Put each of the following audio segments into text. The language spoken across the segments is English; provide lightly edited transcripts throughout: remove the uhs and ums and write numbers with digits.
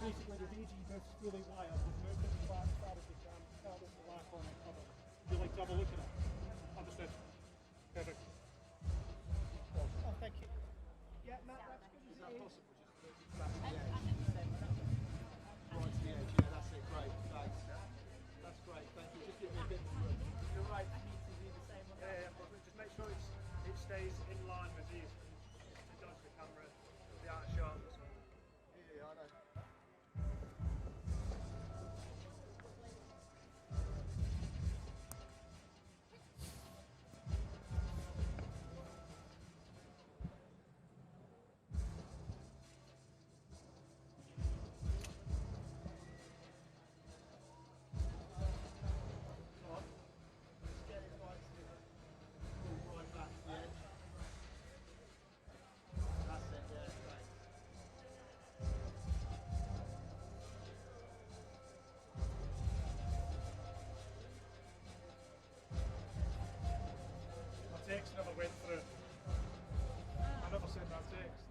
basically the DG bus fully wired. We've moved it back as far as we can, started the lack on it cover. Would you like to have a look at it? Understood. Perfect. Oh, thank you. Yeah, Matt, that's good. Is that possible? Just back to the edge. Right to the edge, yeah, that's it, great, thanks. That's great, thank you. Just give me a bit more room. You're right, I need to do the same one. Yeah, but just make sure it stays in line with these. It does the camera, it'll be out of shot. So. Yeah, I know. Text never went through. I never sent that text.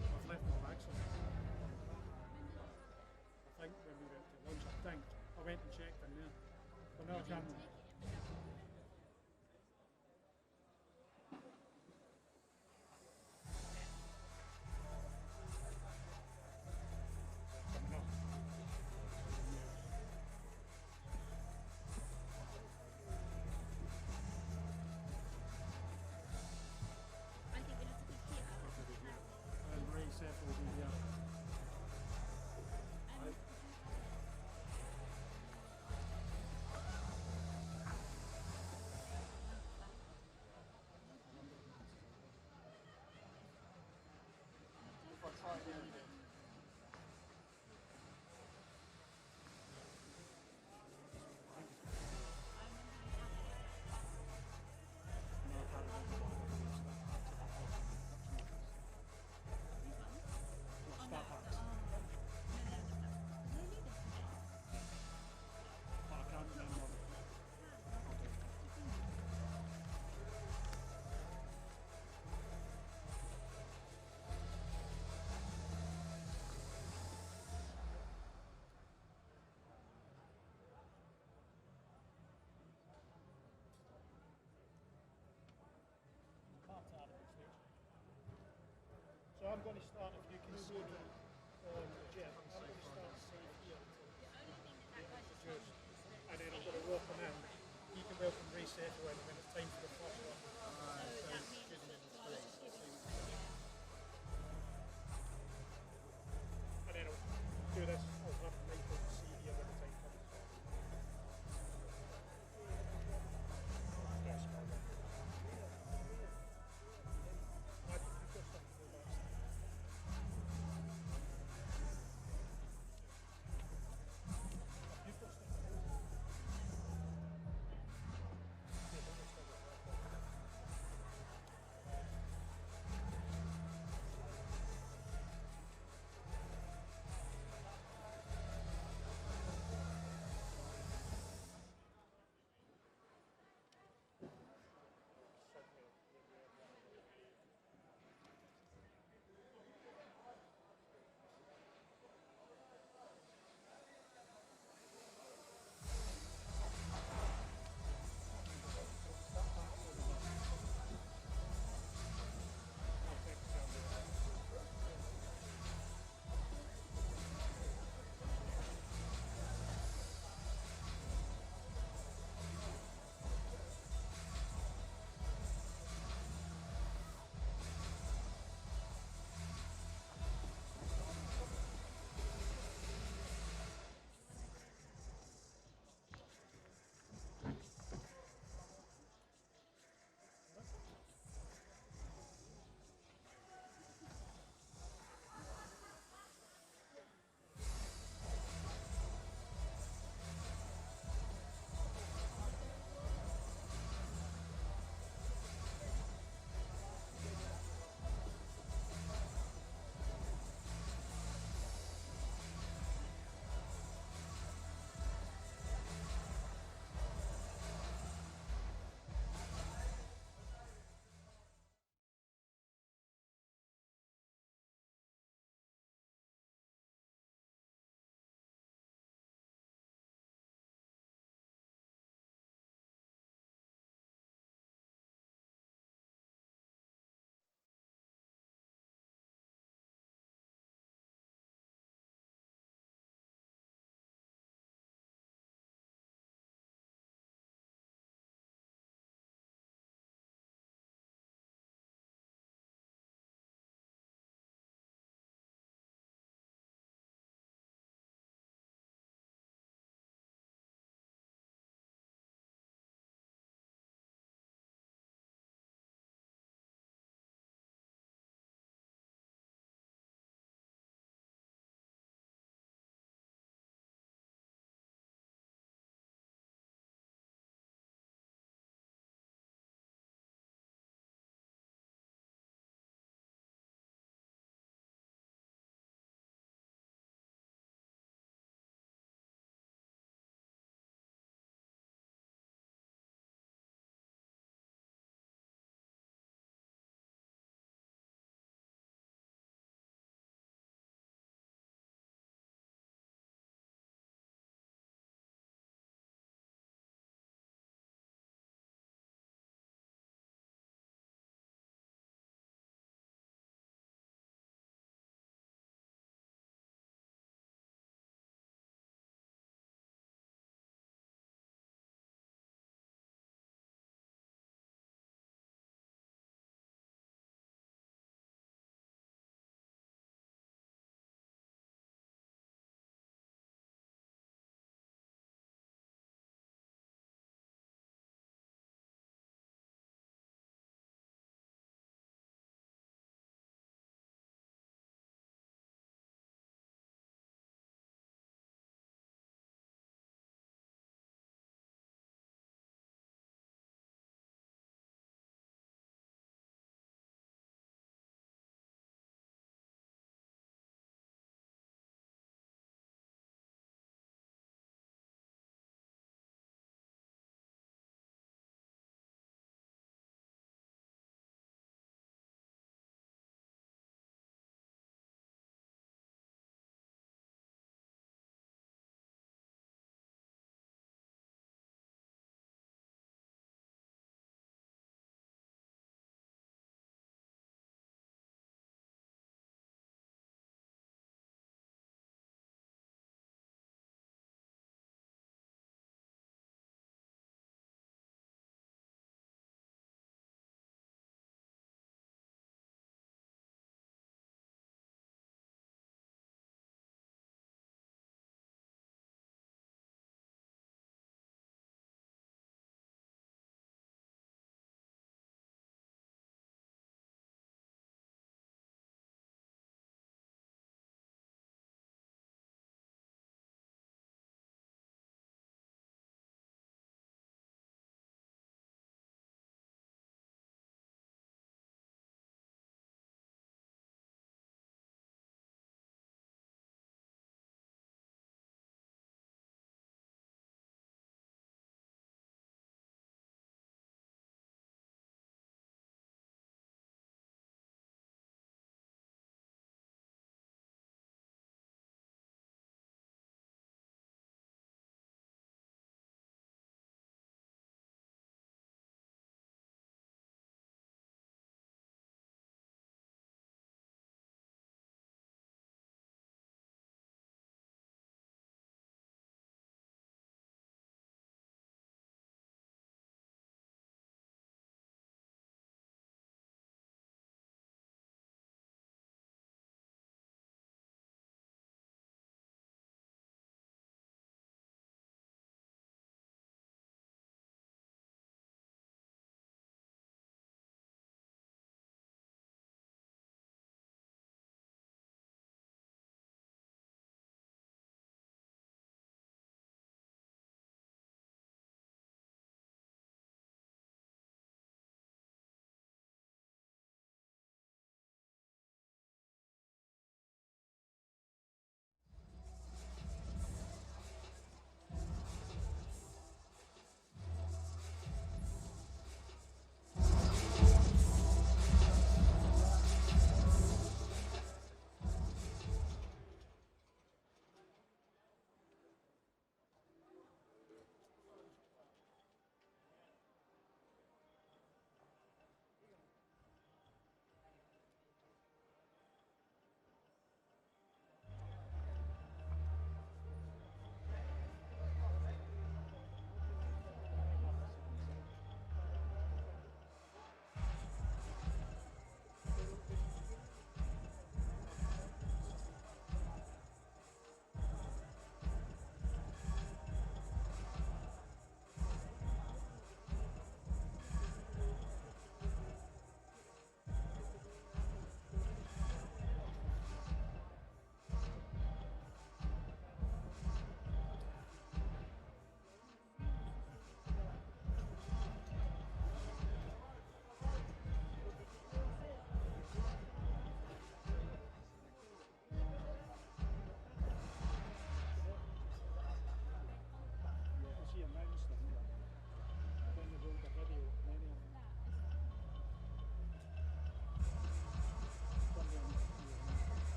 I've left my bags on. I think when we went to lunch, I went and checked in there. But no, I can't. So I'm going to start, if you can see me, Jeff, I'm going to start safe here and then I'm going to walk them out. You can welcome reset when it's time for the first one. And then I'll do this, I'll have the microphone see here when the time comes. Yes,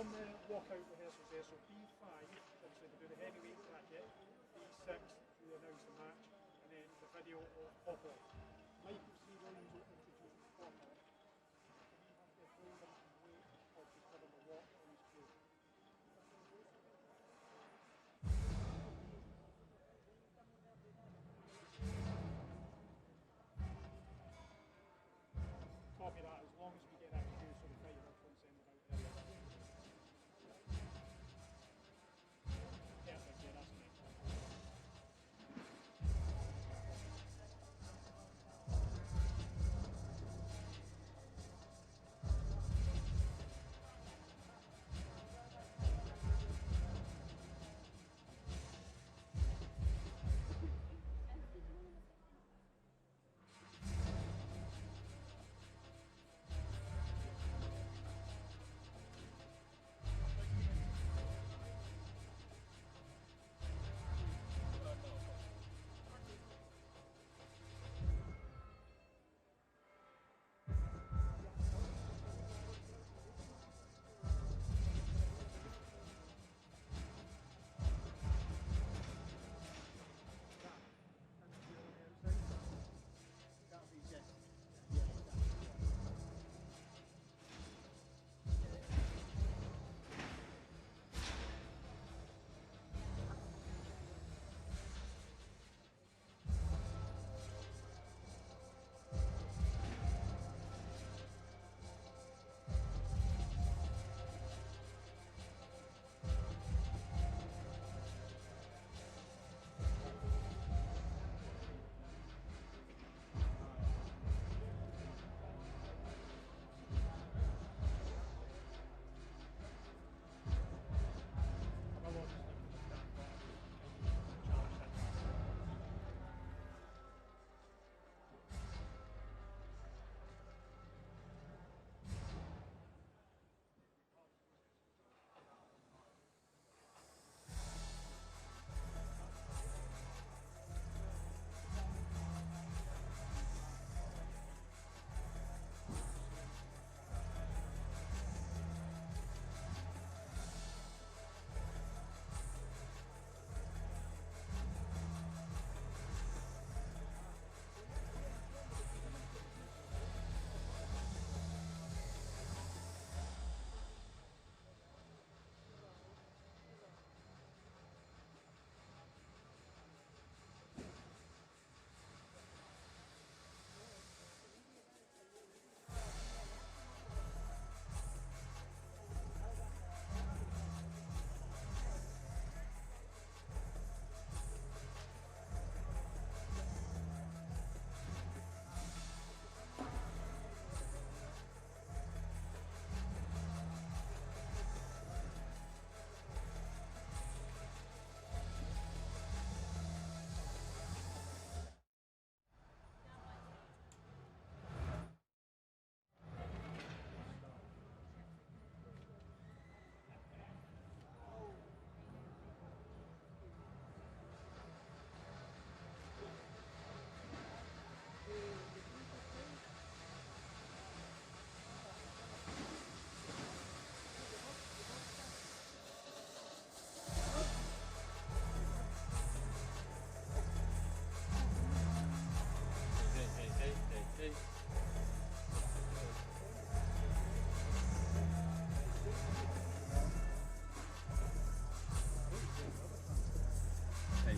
on the walkout rehearsals there, so B5, obviously we do the heavyweight bracket, B6, we announce the match, and then the video of Pop-Off. Michael C. Williams will introduce Pop-Off. We have to hold him and wait or just give him a walk on his cue. Copy that, as long as we get that cue so the fighter won't send them out there. Perfect, yeah, that's great.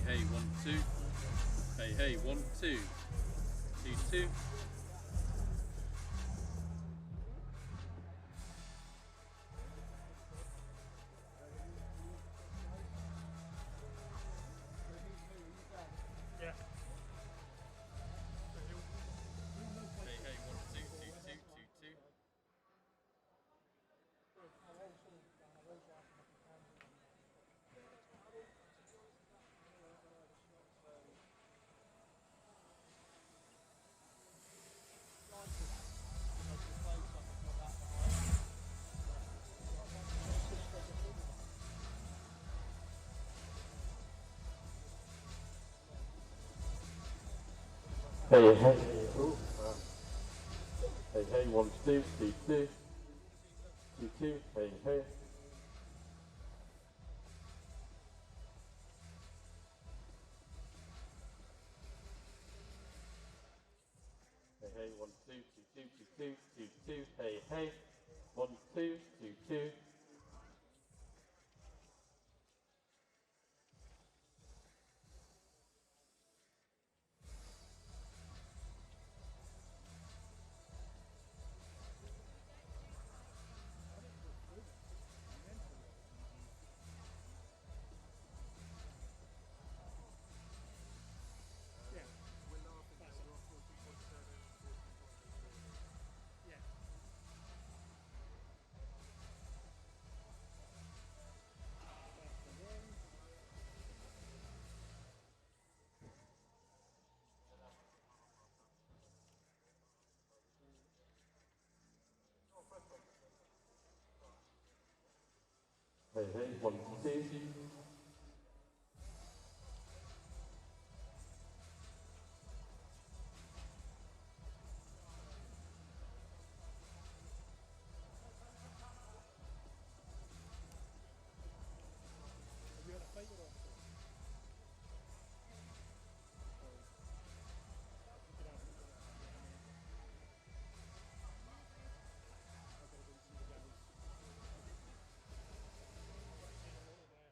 Hey, 1, 2. Hey, 1, 2. 2, 2. Yeah. Hey, 1, 2, 2, 2, 2, 2. Hey, hey, 1, 2, 2, 2. 2, 2, hey. 2, 2, 2, hey, hey. 1, 2, 2, 2. Yeah. We're laughing now, we're on 14.7 and 14.8. Yeah. That's the one. Hey, hey, 1, 2. Have you had a fight with her before? You could have it. I gotta go and see the guys. I've got to see a little there.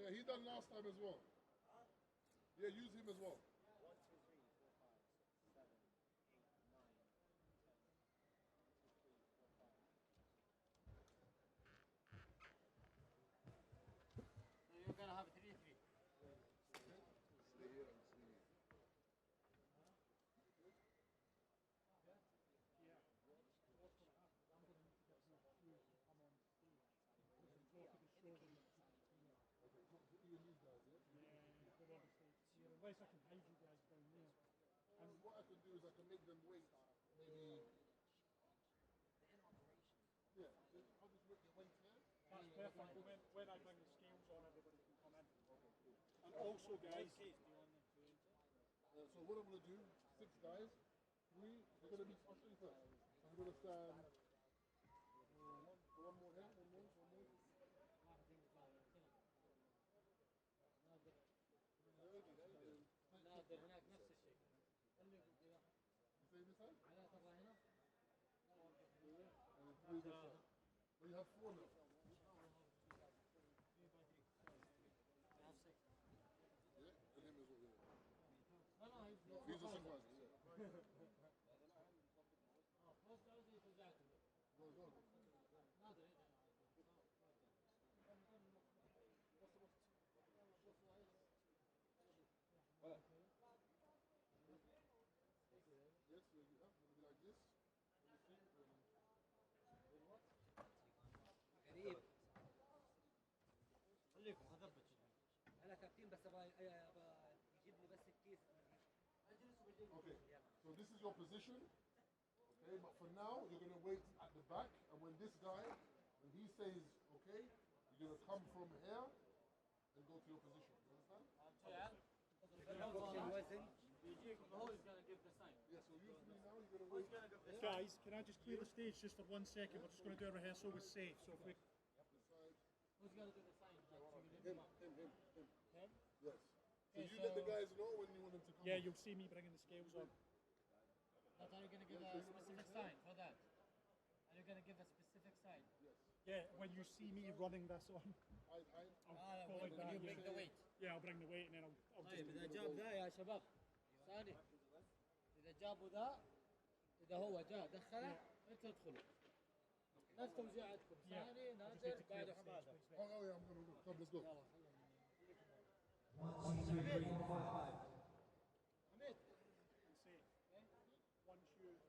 Yeah, he done last time as well. Yeah, use him as well. 1, 2, 3, 4, 5, 6, 7, 8, 9, 10, 1, 2, 3, 4, 5. So you're gonna have 3, 3. Stay here and see. Yeah. What's going to happen is I'm going to need to get some shoes and come on stage. Because I'm talking to shows them that Okay, put you and these guys, yeah? go on the stage here, unless I can hide you guys down there. And what I can do is I can make them wait, maybe. Yeah, I'll just make them wait here. That's perfect. When I bring the scales on, everybody can come in. And also, guys, So what I'm going to do, 6 guys, 3, they're going to be, I'll show you first. I'm going to stand, one more here, one more. نادر هناك نفس الشيء. اللي You say this side? على تبغى هنا. And 3 this side. Well, you have 4 now. Yeah, and him as well, yeah. لا لا These are surprises, yeah. بس عاوز يفزعك. Go. نادر Yes, you have to be like this. قريب. خليكم هضبط. انا كابتن بس ابغى يجيب لي بس الكيس. Okay, so this is your position. Okay, but for now, you're going to wait at the back. And when this guy, when he says, okay, you're going to come from here and go to your position. You understand? الوزن يجيك هو is gonna give the sign. Yeah, so you 3 now, you're going to wait. guys, can I just clear the stage just for 1 second? We're just going to do a rehearsal with Safe. So if we... This side. Who's gonna do the sign? Him. Him? Yes. So Okay, you let the so- guys know when you want them to come. Yeah, you'll see me bringing the scales on. But are you gonna give a specific sign for that? Are you gonna give a specific sign? Yes. Yeah, when you see me running this on, I I'll go like when that. you bring Yeah. the weight. Yeah, I'll bring the weight and then I'll just... طيب إذا جاب ذا يا شباب ثاني إذا جابوا ذا إذا هو جاء دخله أنت ادخلوا نفس توزيعاتكم ثاني نادر بعد حماده. Oh, yeah, I'm going to go. Come, let's go. حميد Safe. Once you...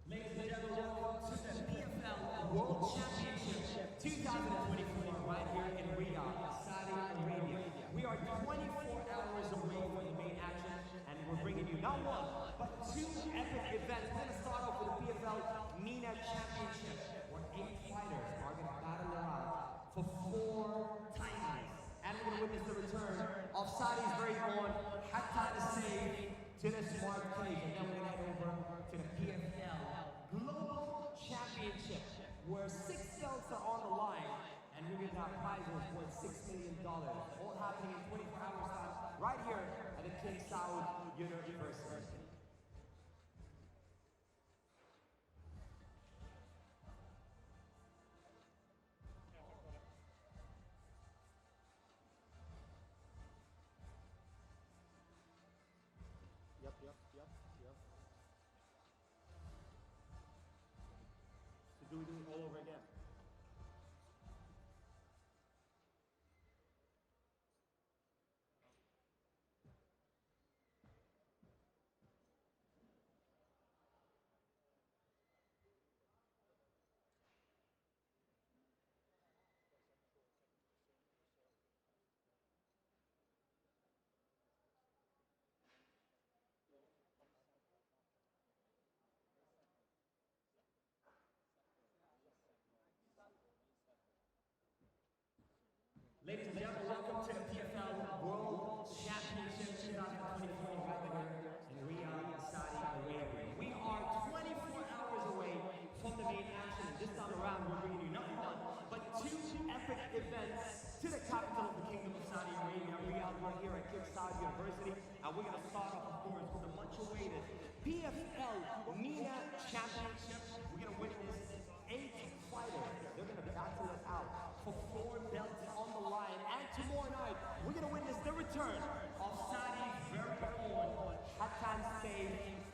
Ladies and gentlemen, welcome to the PFL World Championship 2024 right here in Riyadh, Saudi Arabia. We are 24 hours away from the main action, and we're bringing you not one, but 2 epic events. We're going to start off with the PFL MENA Championship, where 8 fighters are going to battle it out for 4 titles. And we're going to witness the return of Saudi's very own Hatta Saif to the smart cage. And then we're going to head over to the PFL Global Championship, where 6 belts are on the line, and we're going to have prizes worth $6 million. All happening in 24 hours time, right here at the King Saud University. Yep. So do we do it all over again?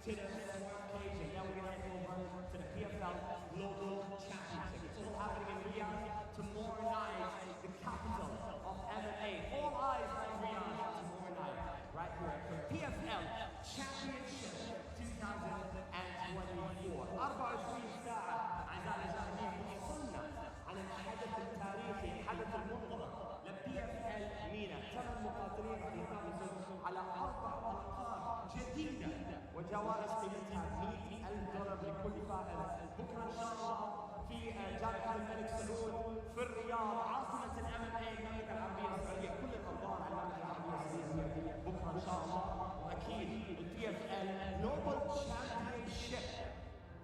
to the smart cage, and then we're going to head over to the PFL Global Championship. It's all happening in Riyadh tomorrow night, the capital of MMA. All eyes on Riyadh tomorrow night, right here for PFL Championship 2024. 24 ساعة أعزائي المشاهدين وصلنا على الحدث التاريخي، الحدث المنتظر لPFL MENA. 8 مقاتلين راح ينافسوا على 4 ألقاب جديدة وجوائز قيمتها $100,000 لكل فائز. بكرة إن شاء الله في جامعة الملك سعود في الرياض عاصمة الMMA المملكة العربية السعودية. كل الأنظار على المملكة العربية السعودية بكرة إن شاء الله. وأكيد الPFL Global Championship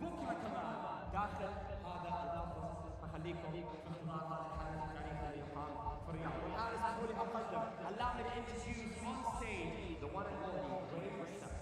بكرة كمان داخل هذا القفص. فخليكم في انتظار هذا الحدث التاريخي اللي يقام في الرياض. والآن اسمحوا لي أقدم allow me to introduce on stage the one and only great reception.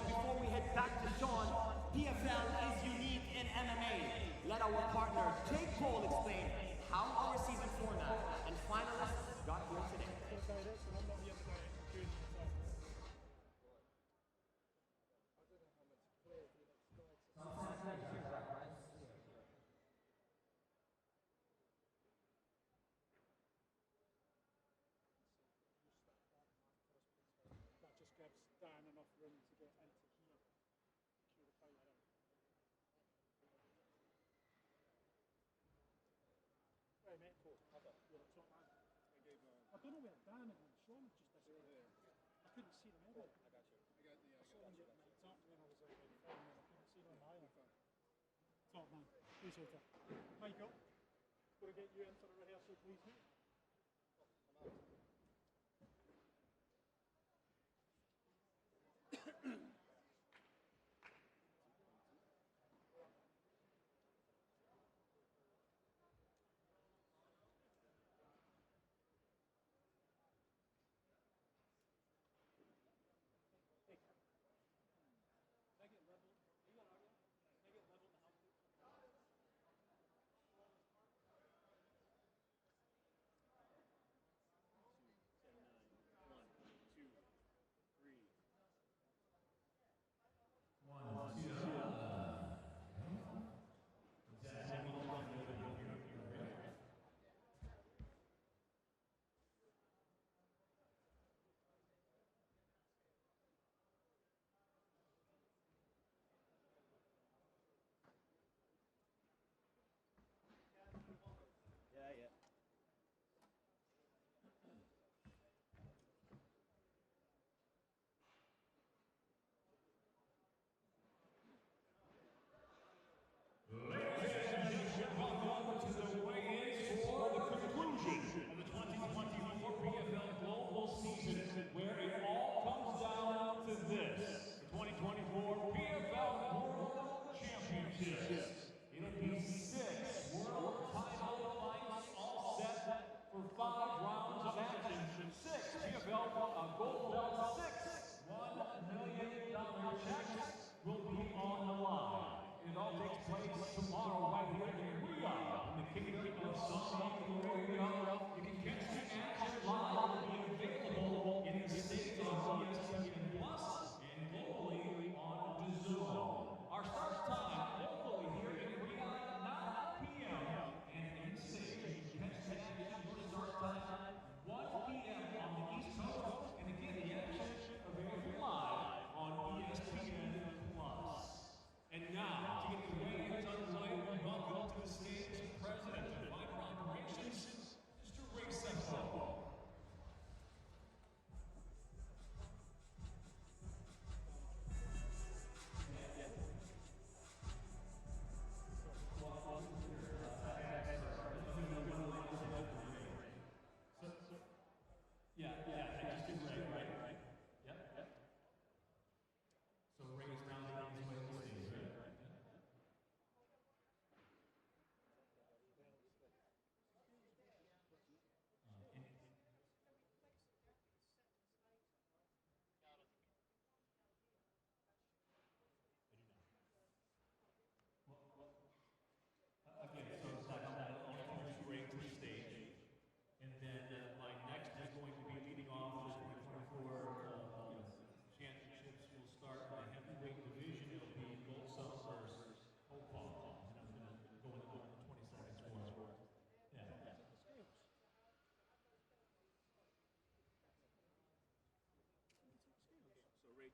Before we head back to Sean, PFL is unique in MMA. Let our partner Jake Cole explain how our season format and finalists got here today. That just gives Dan enough room to get into here. Cue the fighter in. Right, mate, cool. You're the top man. I don't know where Dan and Sean just disappeared. I couldn't see them earlier. I got you. I saw them get mic'd up when I was out in the film and I couldn't see them either. Top man. Appreciate it. Michael, going to get you in for a rehearsal, please, mate.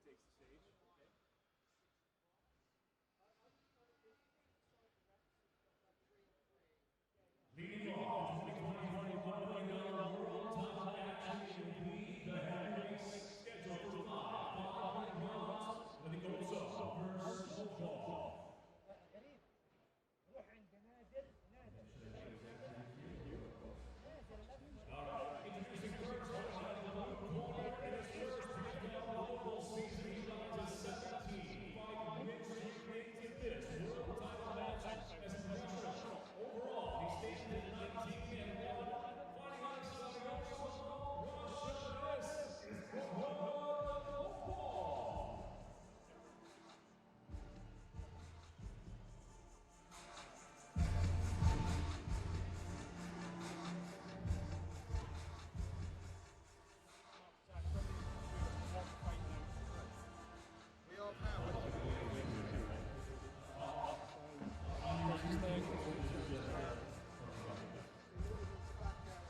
takes the stage. Okay. Leading off the 2021 World Title Action League, the heavyweights scheduled for 5 rounds with the goals of versus football. غريب روح عند نادر All right, introducing first fight in the blue corner in his first PFL Global Season 2017 fight, wins and remains in this world title match as a professional. Overall, he stands at 19-1, fighting on his side also Russia. This is football. We are powered.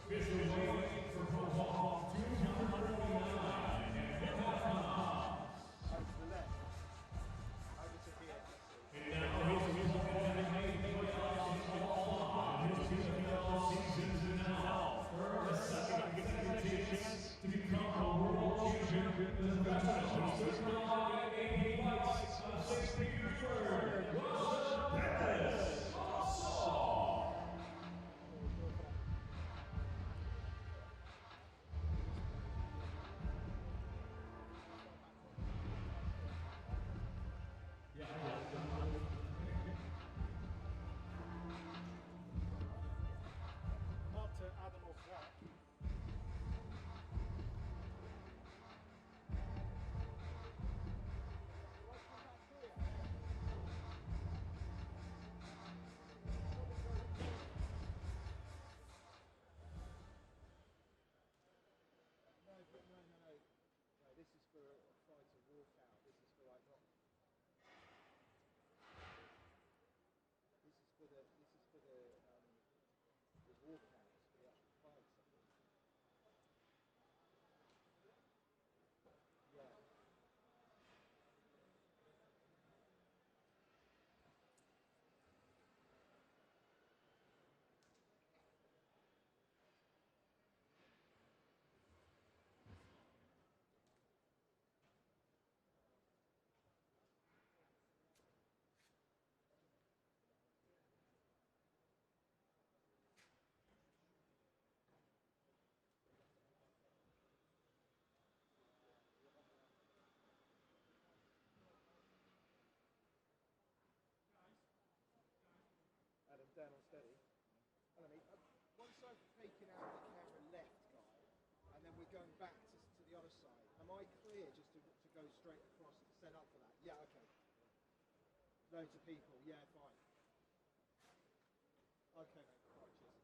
Official weight for football, 249 and 1 pounds. Over to the left. Over to here. And now his opponent made playoffs in all 5 of his PFL seasons now. For the second consecutive chance to become a world champion in the professional. He's been on 80 fights of 6 figures for Russia Pettis. Also. Not to Adam or Zach. No, this is for a fighter walkout. This is for like not. This is for the walkouts for the actual fights. I think. Yeah. Adam, down on steady. Hello, mate. Once I've taken out the camera left guy, and then we're going back to the other side, am I clear just to go straight across to set up for that? Yeah, okay. Loads of people, yeah, fine. Okay, mate. Right, cheers.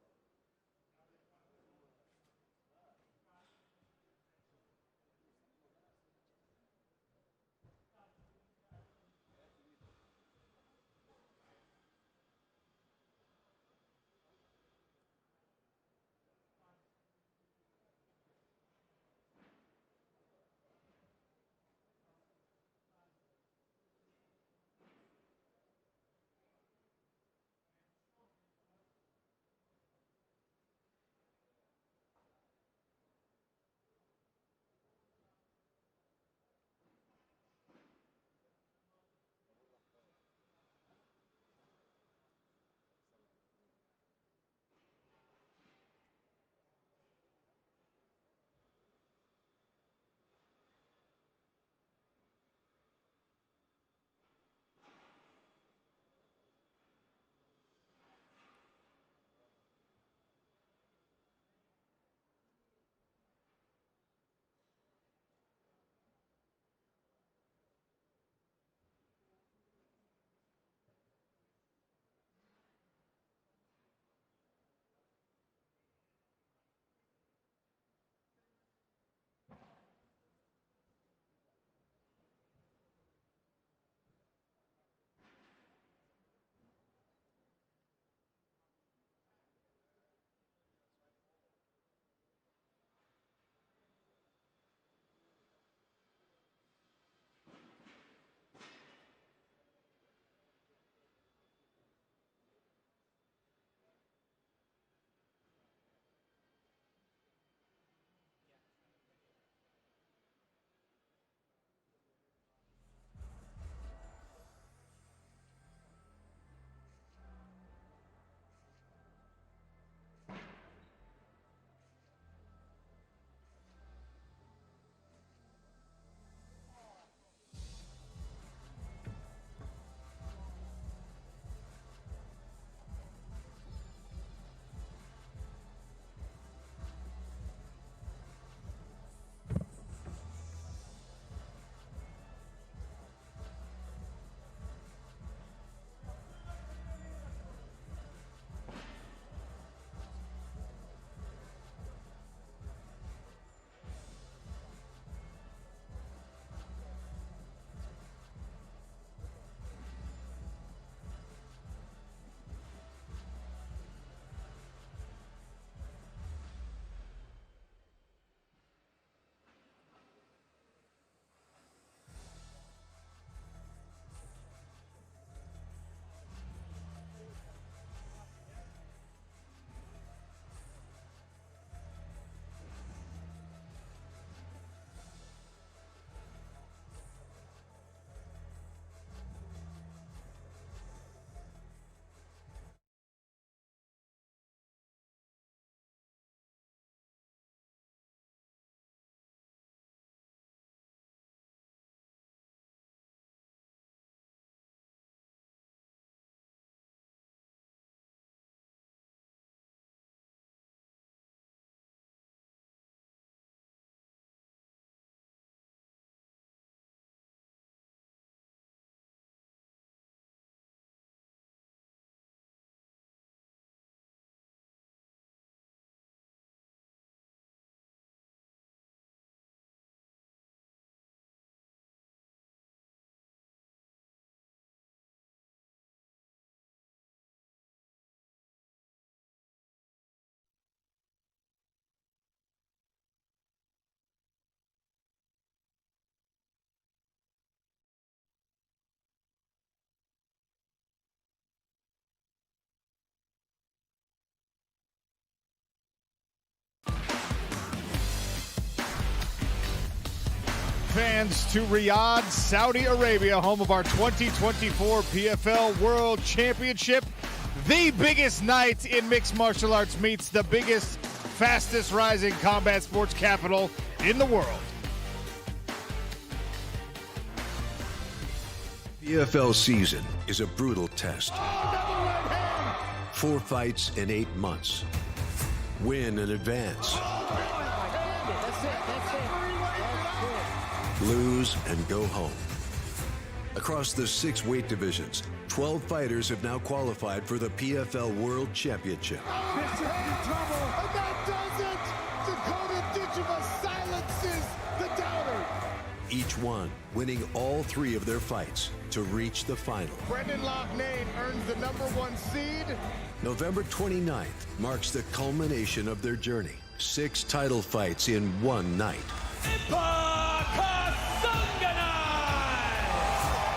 fans, to Riyadh, Saudi Arabia, home of our 2024 PFL World Championship. The biggest night in mixed martial arts meets the biggest, fastest rising combat sports capital in the world. PFL season is a brutal test. 4 fights in 8 months. Win and advance. Lose and go home. Across the 6 weight divisions, 12 fighters have now qualified for the PFL World Championship. Bishop in trouble, and that does it! Dakota Ditcheva silences the doubter. Each one winning all 3 of their fights to reach the final. Brendan Loughnane earns the #1 seed. November 29th marks the culmination of their journey. 6 title fights in one night.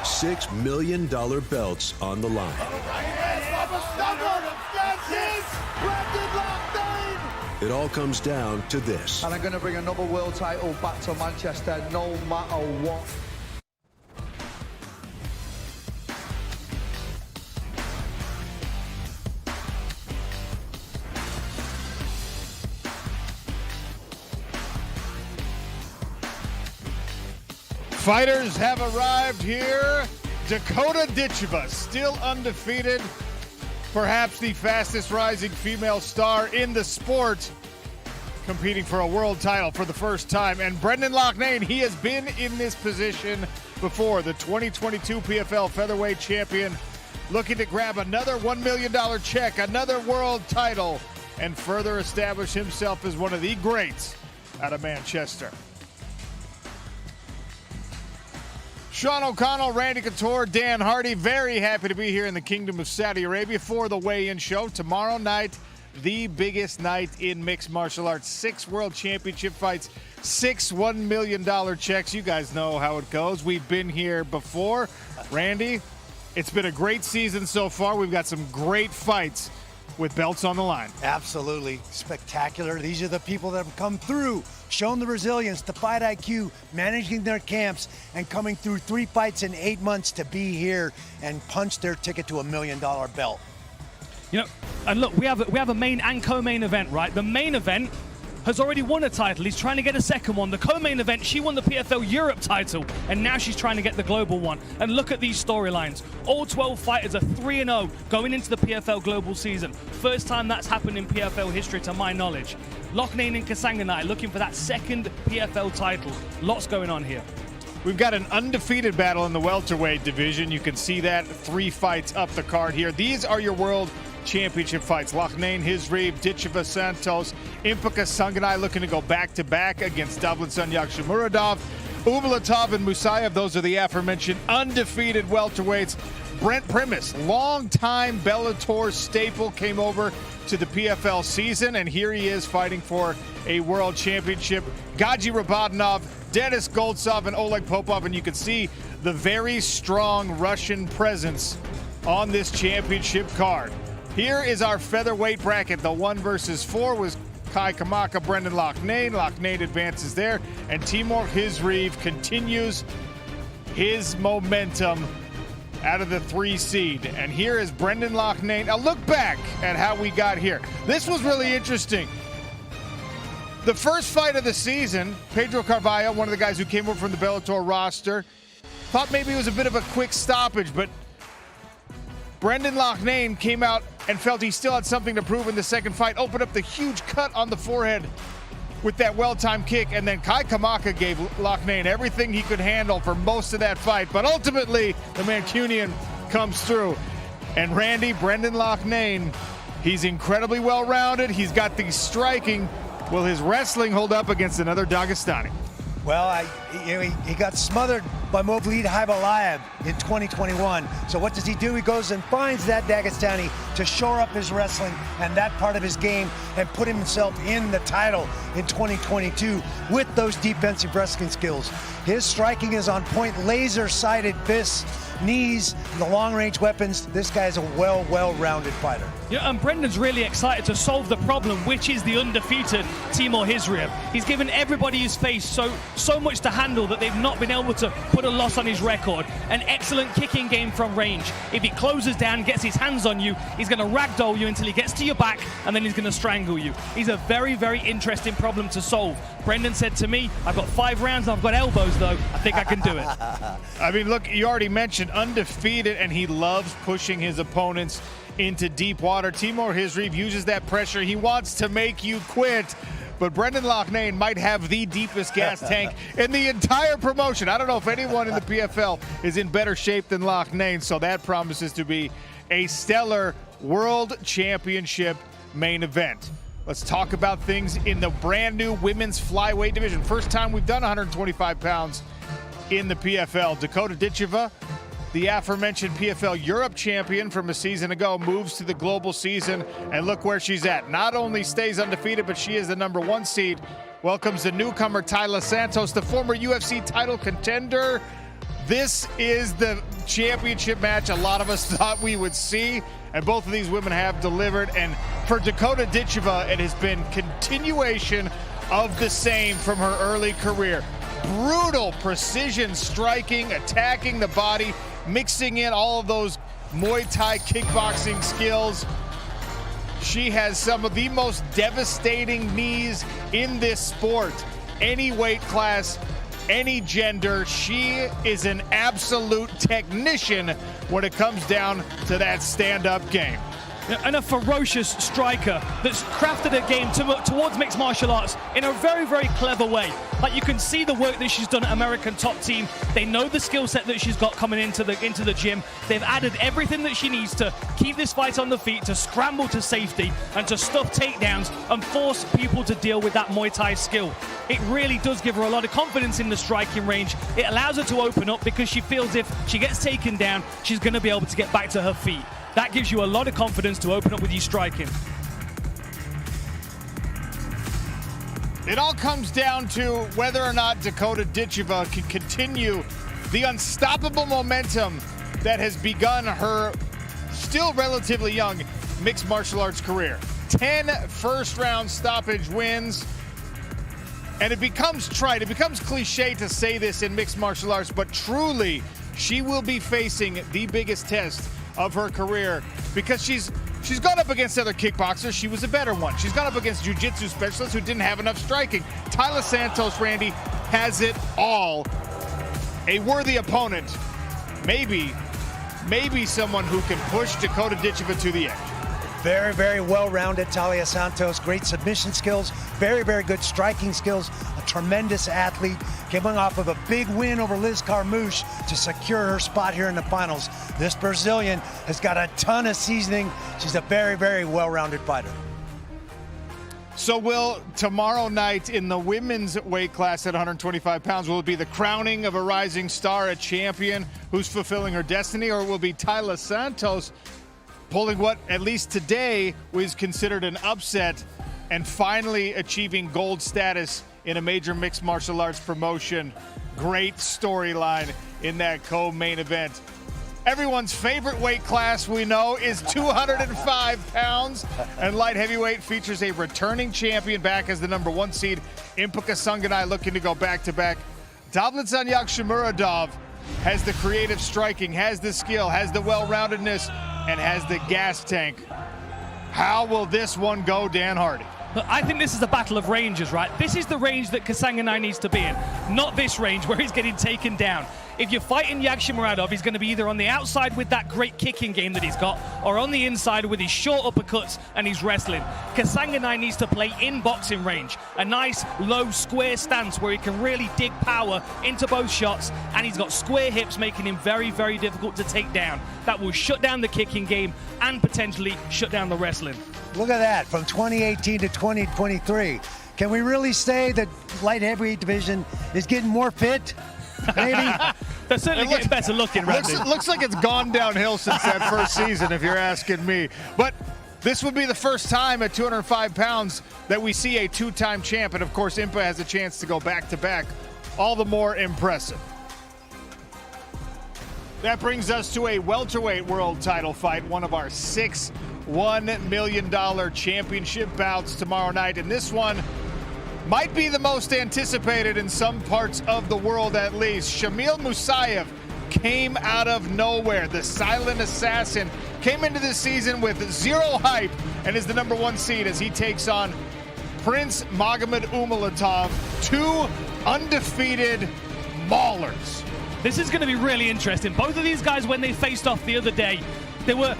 $6 million belts on the line. It all comes down to this. And I'm going to bring another world title back to Manchester no matter what. Fighters have arrived here. Dakota Ditcheva, still undefeated. Perhaps the fastest rising female star in the sport, competing for a world title for the first time. And Brendan Loughnane, he has been in this position before, the 2022 PFL featherweight champion, looking to grab another $1 million check, another world title, and further establish himself as one of the greats out of Manchester. Sean O'Connell, Randy Couture, Dan Hardy, very happy to be here in the Kingdom of Saudi Arabia for the weigh-in show. Tomorrow night, the biggest night in mixed martial arts. 6 world championship fights, 6 $1 million checks. You guys know how it goes. We've been here before. Randy, it's been a great season so far. We've got some great fights with belts on the line. Absolutely spectacular. These are the people that have come through, shown the resilience, the fight IQ, managing their camps, and coming through 3 fights in 8 months to be here and punch their ticket to $1 million belt. You know, and look, we have a main and co-main event, right? The main event has already won a title. He's trying to get a second one. The co-main event, she won the PFL Europe title, and now she's trying to get the global one. And look at these storylines. All 12 fighters are 3-0 going into the PFL global season. First time that's happened in PFL history, to my knowledge. Loughnane and Khizriev looking for that second PFL title. Lots going on here. We've got an undefeated battle in the welterweight division. You can see that 3 fights up the card here. These are your world championship fights. Loughnane, Khizriev, Ditcheva, Santos, Impaka, Sanganai looking to go back-to-back against Davletson, Yakshimuradov, Ubulatov, and Musayev. Those are the aforementioned undefeated welterweights. Brent Primus, longtime Bellator staple, came over to the PFL season, and here he is fighting for a world championship. Gaji Rabadanov, Denis Goltsov, and Oleg Popov, and you can see the very strong Russian presence on this championship card. Here is our featherweight bracket. The 1 versus 4 was Kai Kamaka, Brendan Loughnane. Loughnane advances there, and Timur Khizriev continues his momentum out of the 3 seed. And here is Brendan Loughnane. A look back at how we got here. This was really interesting. The first fight of the season, Pedro Carvalho, one of the guys who came over from the Bellator roster, thought maybe it was a bit of a quick stoppage, but Brendan Loughnane came out and felt he still had something to prove in the second fight, opened up the huge cut on the forehead with that well-timed kick, and then Kai Kamaka gave Loughnane everything he could handle for most of that fight, but ultimately the Mancunian comes through. And Randy, Brendan Loughnane, he's incredibly well-rounded, he's got the striking. Will his wrestling hold up against another Dagestani? Well, he got smothered by Movlid Haibalayev in 2021. So what does he do? He goes and finds that Dagestani to shore up his wrestling and that part of his game and put himself in the title in 2022 with those defensive wrestling skills. His striking is on point, laser-sighted fists, knees, the long-range weapons. This guy's a well-rounded fighter. Yeah, and Brendan's really excited to solve the problem, which is the undefeated Timur Khizriev. He's given everybody he's faced so much to handle that they've not been able to put a loss on his record. An excellent kicking game from range. If he closes down, gets his hands on you, he's going to ragdoll you until he gets to your back, and then he's going to strangle you. He's a very, very interesting problem to solve. Brendan said to me, I've got 5 rounds, I've got elbows though. I think I can do it. I mean, look, you already mentioned undefeated, and he loves pushing his opponents into deep water. Timur Khizriev uses that pressure. He wants to make you quit. But Brendan Loughnane might have the deepest gas tank in the entire promotion. I don't know if anyone in the PFL is in better shape than Loughnane, so that promises to be a stellar World Championship main event. Let's talk about things in the brand new women's flyweight division. First time we've done 125 pounds in the PFL. Dakota Ditcheva, the aforementioned PFL Europe champion from a season ago, moves to the global season, and look where she's at. Not only stays undefeated, but she is the #1 seed. Welcomes the newcomer Taila Santos, the former UFC title contender. This is the championship match a lot of us thought we would see, and both of these women have delivered. And for Dakota Ditcheva, it has been continuation of the same from her early career. Brutal precision striking, attacking the body, mixing in all of those Muay Thai kickboxing skills. She has some of the most devastating knees in this sport. Any weight class, any gender, she is an absolute technician when it comes down to that stand-up game. And a ferocious striker that's crafted a game towards mixed martial arts in a very, very clever way. Like, you can see the work that she's done at American Top Team. They know the skill set that she's got coming into the gym. They've added everything that she needs to keep this fight on the feet, to scramble to safety, and to stuff takedowns and force people to deal with that Muay Thai skill. It really does give her a lot of confidence in the striking range. It allows her to open up because she feels if she gets taken down, she's going to be able to get back to her feet. That gives you a lot of confidence to open up with your striking. It all comes down to whether or not Dakota Ditcheva can continue the unstoppable momentum that has begun her still relatively young mixed martial arts career. 10 first-round stoppage wins. And it becomes trite, it becomes cliche to say this in mixed martial arts, but truly, she will be facing the biggest test of her career, because she's gone up against other kickboxers. She was a better one. She's gone up against jiu-jitsu specialists who didn't have enough striking. Taila Santos, Randy, has it all. A worthy opponent. Maybe someone who can push Dakota Ditcheva to the edge. Very, very well-rounded Taila Santos. Great submission skills, very, very good striking skills. A tremendous athlete, coming off of a big win over Liz Carmouche to secure her spot here in the finals. This Brazilian has got a ton of seasoning. She's a very, very well-rounded fighter. So will tomorrow night in the women's weight class at 125 pounds, will it be the crowning of a rising star, a champion who's fulfilling her destiny, or will it be Taila Santos pulling what, at least today, was considered an upset and finally achieving gold status in a major mixed martial arts promotion? Great storyline in that co-main event. Everyone's favorite weight class, we know, is 205 pounds, and light heavyweight features a returning champion back as the #1 seed, Impuka Sanganai, looking to go back-to-back. Davletsyan Yakshimuradov has the creative striking, has the skill, has the well-roundedness, and has the gas tank. How will this one go, Dan Hardy? But I think this is a battle of ranges, right? This is the range that Kasanganai needs to be in, not this range where he's getting taken down. If you're fighting Yakshimuradov, he's going to be either on the outside with that great kicking game that he's got, or on the inside with his short uppercuts and his wrestling. Kasanganai needs to play in boxing range, a nice low square stance where he can really dig power into both shots, and he's got square hips making him very, very difficult to take down. That will shut down the kicking game and potentially shut down the wrestling. Look at that, from 2018 to 2023. Can we really say that light heavyweight division is getting more fit? Maybe. They're certainly getting better looking, Randy. Looks like it's gone downhill since that first season, if you're asking me. But this would be the first time at 205 pounds that we see a two-time champ. And, of course, Impa has a chance to go back-to-back. All the more impressive. That brings us to a welterweight world title fight, one of our 6 $1 million championship bouts tomorrow night. And this one might be the most anticipated in some parts of the world, at least. Shamil Musayev came out of nowhere. The silent assassin came into this season with zero hype and is the #1 seed as he takes on Prince Magomed Umalatov, two undefeated maulers. This is going to be really interesting. Both of these guys, when they faced off the other day, they were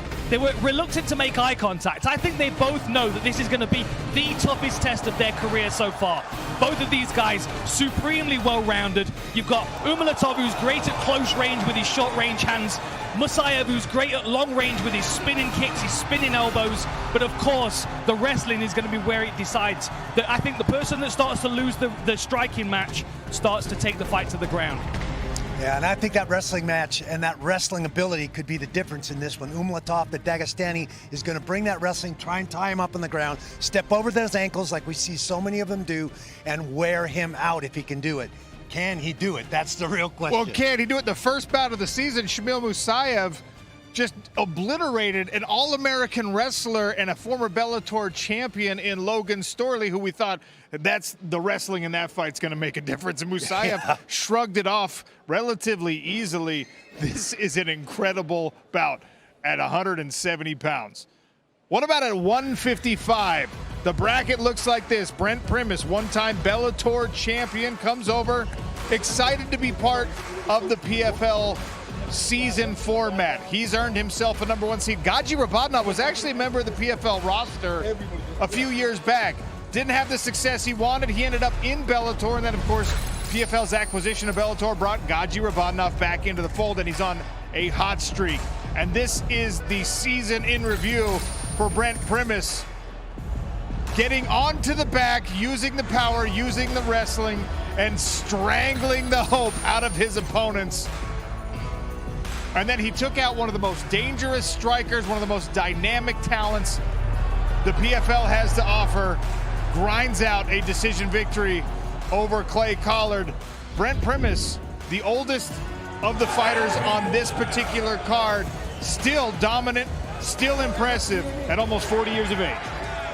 reluctant to make eye contact. I think they both know that this is going to be the toughest test of their career so far. Both of these guys, supremely well-rounded. You've got Umalatov, who's great at close range with his short-range hands. Musayev, who's great at long range with his spinning kicks, his spinning elbows. But of course, the wrestling is going to be where it decides. I think the person that starts to lose the striking match starts to take the fight to the ground. Yeah, and I think that wrestling match and that wrestling ability could be the difference in this one. Umalatov, the Dagestani, is going to bring that wrestling, try and tie him up on the ground, step over those ankles like we see so many of them do, and wear him out if he can do it. Can he do it? That's the real question. Well, can he do it? The first bout of the season, Shamil Musayev just obliterated an All-American wrestler and a former Bellator champion in Logan Storley, who we thought that's the wrestling in that fight's going to make a difference. And Musayev shrugged it off relatively easily. This is an incredible bout at 170 pounds. What about at 155? The bracket looks like this. Brent Primus, one-time Bellator champion, comes over, excited to be part of the PFL season format. He's earned himself a #1 seed. Gaji Rabadnov was actually a member of the PFL roster a few years back. Didn't have the success he wanted. He ended up in Bellator, and then, of course, PFL's acquisition of Bellator brought Gaji Rabadnov back into the fold, and he's on a hot streak. And this is the season in review for Brent Primus. Getting onto the back, using the power, using the wrestling, and strangling the hope out of his opponents. And then he took out one of the most dangerous strikers, one of the most dynamic talents the PFL has to offer, grinds out a decision victory over Clay Collard. Brent Primus, the oldest of the fighters on this particular card, still dominant, still impressive at almost 40 years of age.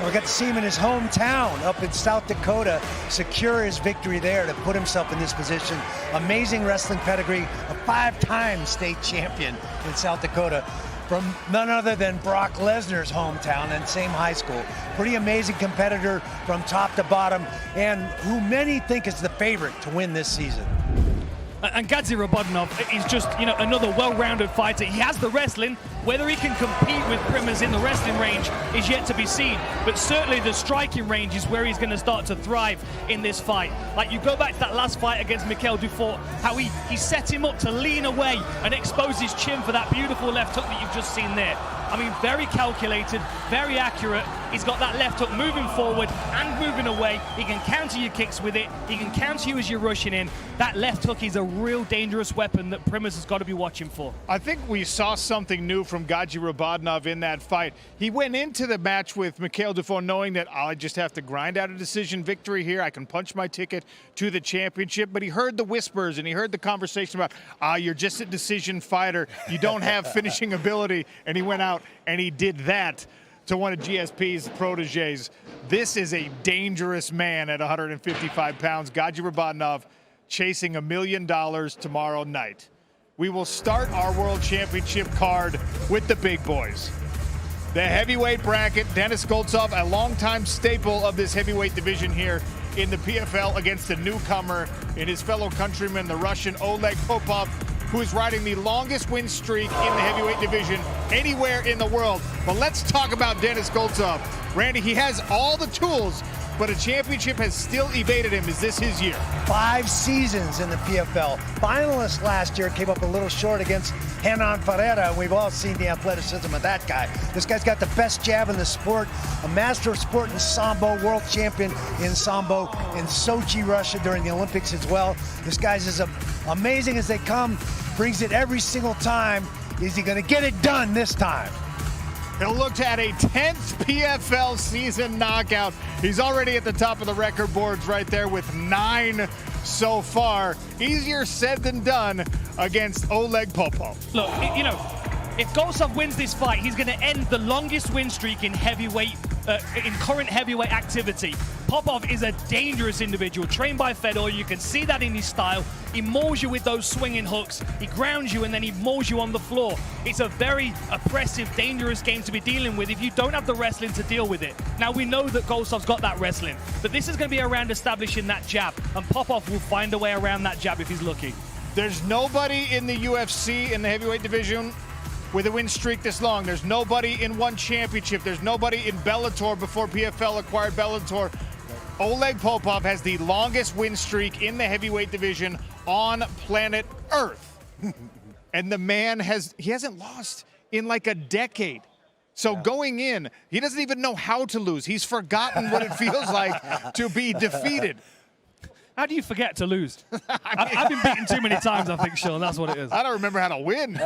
We got to see him in his hometown up in South Dakota, secure his victory there to put himself in this position. Amazing wrestling pedigree, a 5-time state champion in South Dakota from none other than Brock Lesnar's hometown and same high school. Pretty amazing competitor from top to bottom, and who many think is the favorite to win this season. And Gaji Rabadnov is just, another well-rounded fighter. He has the wrestling. Whether he can compete with Primus in the wrestling range is yet to be seen. But certainly the striking range is where he's going to start to thrive in this fight. Like, you go back to that last fight against Mikhail Dufort, how he set him up to lean away and expose his chin for that beautiful left hook that you've just seen there. I mean, very calculated, very accurate. He's got that left hook moving forward and moving away. He can counter your kicks with it. He can counter you as you're rushing in. That left hook is a real dangerous weapon that Primus has got to be watching for. I think we saw something new from Gaji Rabadnov in that fight. He went into the match with Mikhail Dufort knowing that I just have to grind out a decision victory here. I can punch my ticket to the championship. But he heard the whispers and he heard the conversation about, you're just a decision fighter. You don't have finishing ability. And he went out and he did that to one of GSP's proteges. This is a dangerous man at 155 pounds. Gaji Rabadnov chasing $1 million tomorrow night. We will start our World Championship card with the big boys. The heavyweight bracket, Denis Goltsov, a longtime staple of this heavyweight division here in the PFL, against a newcomer in his fellow countryman, the Russian Oleg Popov, who is riding the longest win streak in the heavyweight division anywhere in the world. But let's talk about Denis Goltsov. Randy, he has all the tools, but a championship has still evaded him. Is this his year? 5 seasons in the PFL. Finalist last year, came up a little short against Hernan Ferreira. We've all seen the athleticism of that guy. This guy's got the best jab in the sport, a master of sport in Sambo, world champion in Sambo in Sochi, Russia during the Olympics as well. This guy's as amazing as they come, brings it every single time. Is he gonna get it done this time? He'll look at a 10th PFL season knockout. He's already at the top of the record boards right there with 9 so far. Easier said than done against Oleg Popov. Look, If Goltsov wins this fight, he's going to end the longest win streak in heavyweight, in current heavyweight activity. Popov is a dangerous individual, trained by Fedor. You can see that in his style. He mauls you with those swinging hooks. He grounds you and then he mauls you on the floor. It's a very oppressive, dangerous game to be dealing with if you don't have the wrestling to deal with it. Now, we know that Goltsov's got that wrestling, but this is going to be around establishing that jab, and Popov will find a way around that jab if he's lucky. There's nobody in the UFC in the heavyweight division with a win streak this long. There's nobody in one championship. There's nobody in Bellator before PFL acquired Bellator. Oleg Popov has the longest win streak in the heavyweight division on planet Earth. And the man hasn't lost in like a decade. So going in, he doesn't even know how to lose. He's forgotten what it feels like to be defeated. How do you forget to lose? I've been beaten too many times, I think, Sean. That's what it is. I don't remember how to win.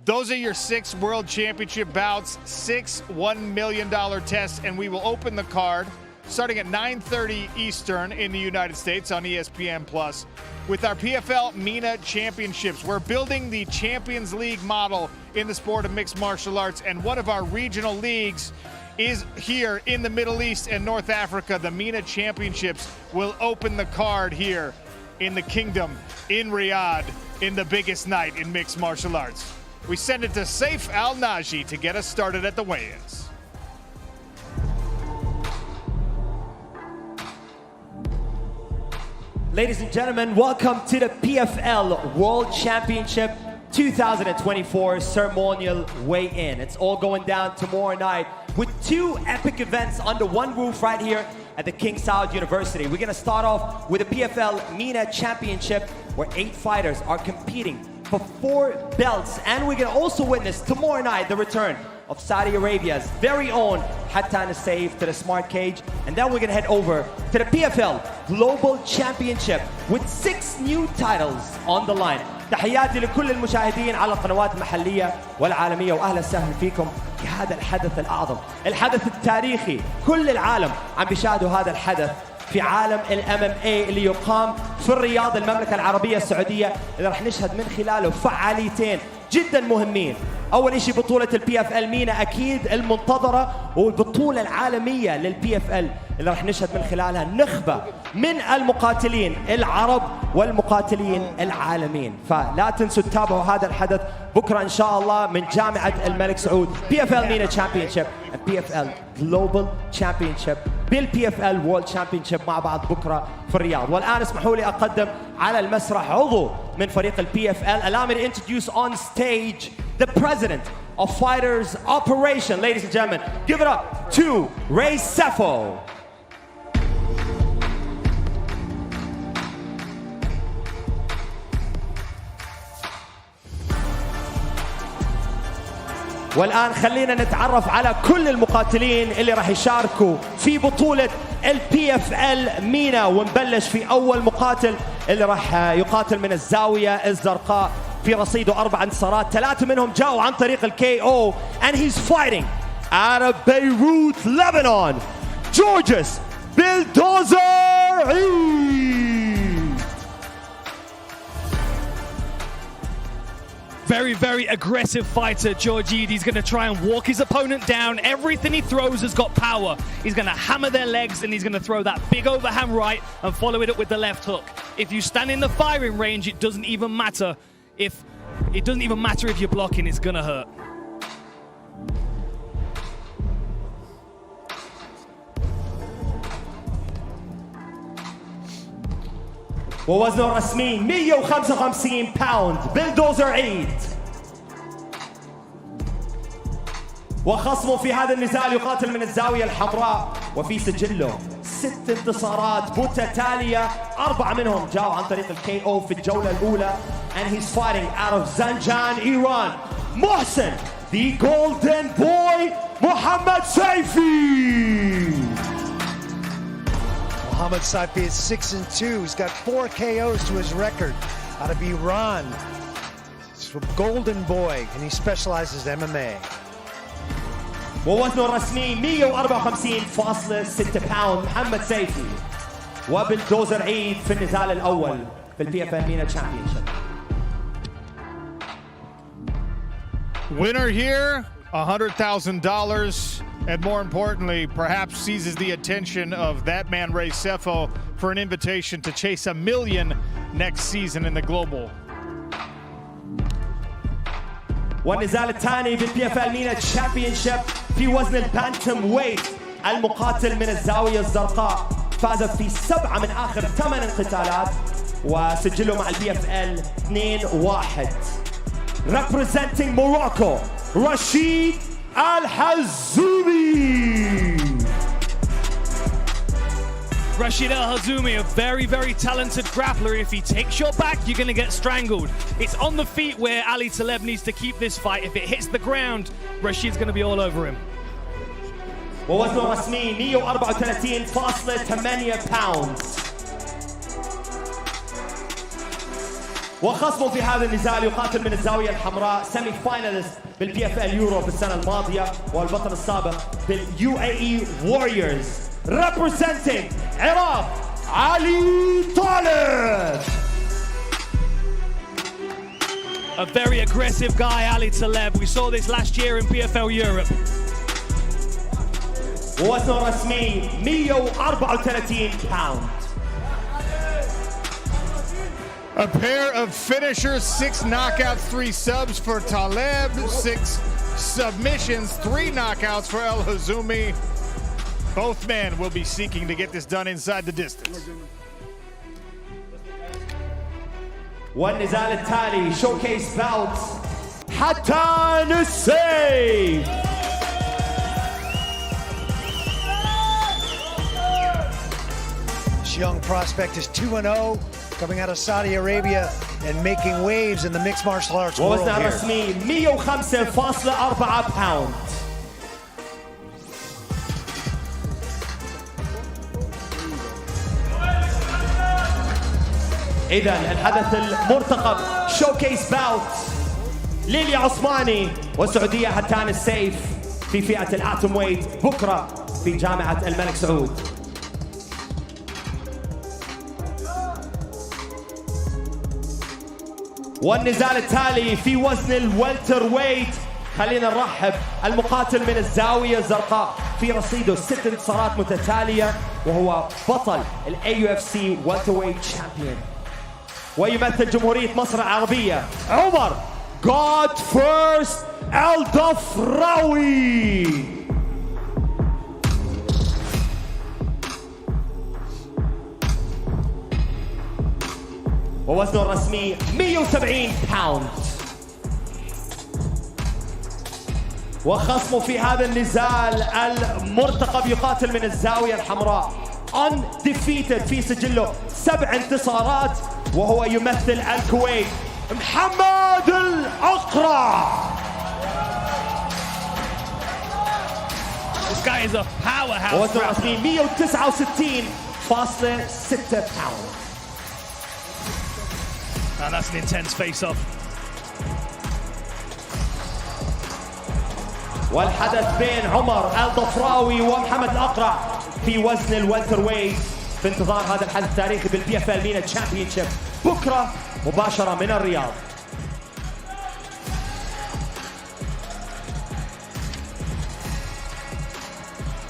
Those are your 6 World Championship bouts, 6 $1 million tests, and we will open the card starting at 9:30 Eastern in the United States on ESPN Plus with our PFL MENA Championships. We're building the Champions League model in the sport of mixed martial arts, and one of our regional leagues is here in the Middle East and North Africa. The MENA Championships will open the card here in the kingdom, in Riyadh, in the biggest night in mixed martial arts. We send it to Saif Al-Naji to get us started at the weigh-ins. Ladies and gentlemen, welcome to the PFL World Championship 2024 Ceremonial Weigh-In. It's all going down tomorrow night with 2 epic events under one roof right here at the King Saud University. We're going to start off with the PFL MENA Championship where 8 fighters are competing for 4 belts, and we're going to also witness tomorrow night the return of Saudi Arabia's very own Hattan Saif to the Smart Cage, and then we're going to head over to the PFL Global Championship with 6 new titles on the line. تحياتي لكل المشاهدين على القنوات المحلية والعالمية، وأهلا وسهلا فيكم في هذا الحدث الأعظم، الحدث التاريخي. كل العالم عم بيشاهدوا هذا الحدث في عالم MMA اللي يقام في الرياض، المملكة العربية السعودية، اللي راح نشهد من خلاله فعاليتين جدا مهمين. أول شيء بطولة PFL MENA أكيد المنتظرة، والبطولة العالمية PFL اللي راح نشهد من خلالها نخبة من المقاتلين العرب والمقاتلين العالمين. فلا تنسوا تتابعوا هذا الحدث بكرة إن شاء الله من جامعة الملك سعود. PFL MENA Championship and PFL Global Championship PFL World Championship مع بعض بكرة في الرياض. والآن اسمحوا لي أقدم على المسرح عضو من فريق PFL. Allow me to introduce on stage the president of Fighters Operation. Ladies and gentlemen, give it up to Ray Sefo. والآن خلينا نتعرف على كل المقاتلين اللي راح يشاركوا في بطولة PFL MENA، ونبلش في أول مقاتل اللي راح يقاتل من الزاوية الزرقاء. في رصيده 4 انتصارات، 3 منهم جاءوا عن طريق KO, and he's fighting out of Beirut, Lebanon, Georges Bulldozer Eid. Very, very aggressive fighter, George Eid. He's going to try and walk his opponent down. Everything he throws has got power. He's going to hammer their legs, and he's going to throw that big overhand right and follow it up with the left hook. If you stand in the firing range, it doesn't even matter if you're blocking, it's going to hurt. ووزنه الرسمي 155 باوند بلدوزر عيد. وخصمه في هذا النزال يقاتل من الزاوية الحمراء، وفي سجله 6 انتصارات متتالية، 4 منهم جاءوا عن طريق KO في الجولة الأولى. And he's fighting out of Zanjan, Iran, Mohsen, the Golden Boy, Mohammad Saifi. Mohammad Saifi is 6-2. He's got 4 KOs to his record out of Iran. He's from Golden Boy, and he specializes in MMA. ووزنه الرسمي 154.6 باوند محمد سيفي. وبلدوزر عيد في النزال الأول في PFL MENA Championship. Winner here, $100,000, and more importantly, perhaps seizes the attention of that man Ray Sefo for an invitation to chase $1 million next season in the global. والنزال الثاني بالPFL MENA تشامبيونشيب في وزن البانتم ويت. المقاتل من الزاوية الزرقاء فاز في 7 من آخر 8 انقتالات وسجله مع الPFL 2-1. Representing Morocco, Rashid Al-Hazoumi. Rashid Al-Hazoumi, a very, very talented grappler. If he takes your back, you're going to get strangled. It's on the feet where Ali Taleb needs to keep this fight. If it hits the ground, Rashid's going to be all over him. ووزنه الرسمي 134.8 باوند. وخصمه في هذا النزال يقاتل من الزاوية الحمراء، سيمي فاينالست بالPFL يورو في السنة الماضية والبطل السابق بالUAE Warriors. Representing Iraq, Ali Taleb. A very aggressive guy, Ali Taleb. We saw this last year in PFL Europe. ووزنه الرسمي 134 باوند. A pair of finishers, 6 knockouts, 3 subs for Taleb, 6 submissions, 3 knockouts for Al-Hazoumi. Both men will be seeking to get this done inside the distance. والنزال التالي showcase bout حتى السيف. This young prospect is 2-0, coming out of Saudi Arabia and making waves in the mixed martial arts world ووزنه here. الرسمي 105.4 باوند. إذا الحدث المرتقب شوكيس باوت ليليا عثماني والسعودية حتان السيف في فئة الاتوم ويت بكرة في جامعة الملك سعود. والنزال التالي في وزن الوالتر ويت. خلينا نرحب المقاتل من الزاوية الزرقاء في رصيده 6 انتصارات متتالية وهو بطل AUFC والتر ويت تشامبيون ويمثل جمهورية مصر العربية عمر God First الضفراوي. ووزنه الرسمي 170 باوند. وخصمه في هذا النزال المرتقب يقاتل من الزاوية الحمراء undefeated في سجله 7 انتصارات وهو يمثل الكويت محمد الأقرع. This guy is a powerhouse. ووزنه الرسمي 169.6 باوند. Now that's an intense face-off. والحدث بين عمر الضفراوي ومحمد الأقرع في وزن الوالتر ويت في انتظار هذا الحدث التاريخي بالPFL MENA تشامبيونشيب بكرة مباشرة من الرياض.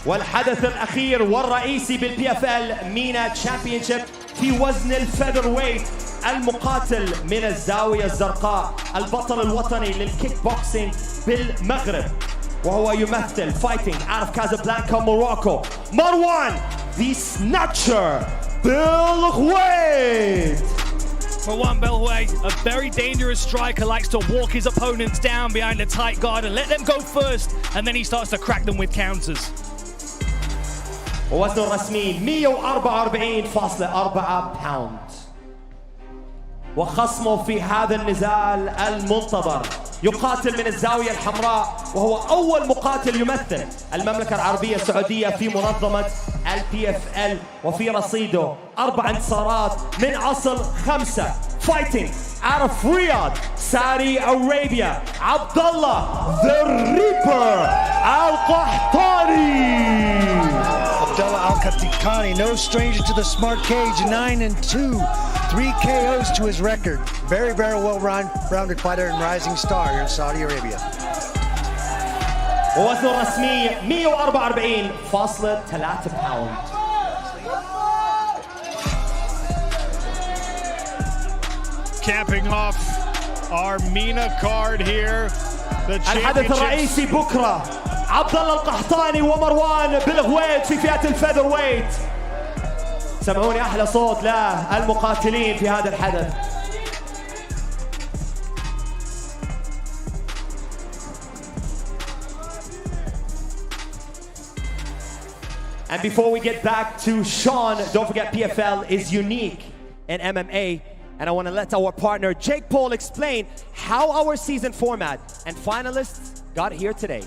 والحدث الأخير والرئيسي بالPFL MENA تشامبيونشيب في وزن الفيذر ويت. المقاتل من الزاوية الزرقاء البطل الوطني للكيك بوكسينج بالمغرب وهو يمثل fighting out of Casablanca, Morocco, Marwan the Snatcher Loughnane. Marwan Belhouet, a very dangerous striker, likes to walk his opponents down behind a tight guard and let them go first, and then he starts to crack them with counters. ووزنه الرسمي 144.4 باوند. وخصمه في هذا النزال المنتظر يقاتل من الزاوية الحمراء وهو أول مقاتل يمثل المملكة العربية السعودية في منظمة الPFL وفي رصيده 4 انتصارات من أصل 5. Fighting out of Riyadh, Saudi Arabia, Abdullah the Reaper القحطاني. Abdullah Al-Khatikani, no stranger to the smart cage, 9-2, 3 KOs to his record. Very, very well-rounded fighter and rising star here in Saudi Arabia. ووزنه الرسمي 144.3 باوند. Capping off our MENA card here. The الحدث الرئيسي بكره عبد الله القحطاني ومروان بالغويت في فئة الفيذر ويت. سمعوني احلى صوت للمقاتلين في هذا الحدث. And before we get back to Sean, don't forget PFL is unique in MMA. And I want to let our partner Jake Paul explain how our season format and finalists got here today.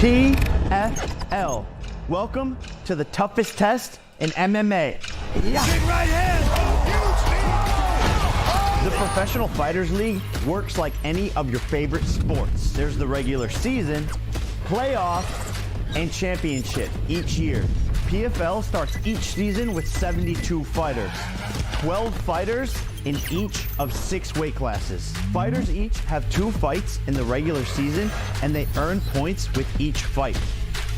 PFL. Welcome to the toughest test in MMA. Yeah. Big right hand. The Professional Fighters League works like any of your favorite sports. There's the regular season, playoff, and championship each year. PFL starts each season with 72 fighters, 12 fighters in each of 6 weight classes. Fighters each have 2 fights in the regular season, and they earn points with each fight.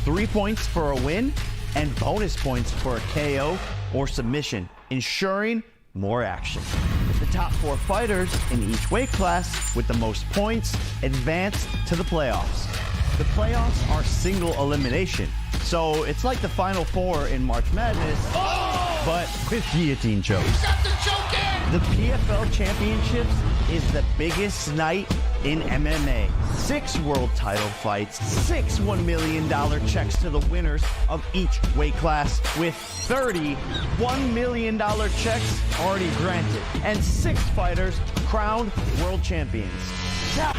3 points for a win and bonus points for a KO or submission, ensuring more action. The top 4 fighters in each weight class with the most points advance to the playoffs. The playoffs are single elimination, so it's like the Final Four in March Madness, but with guillotine chokes. The PFL Championships is the biggest night in MMA. 6 world title fights, 6 $1 million checks to the winners of each weight class, with 30 $1 million checks already granted, and 6 fighters crowned world champions. Now,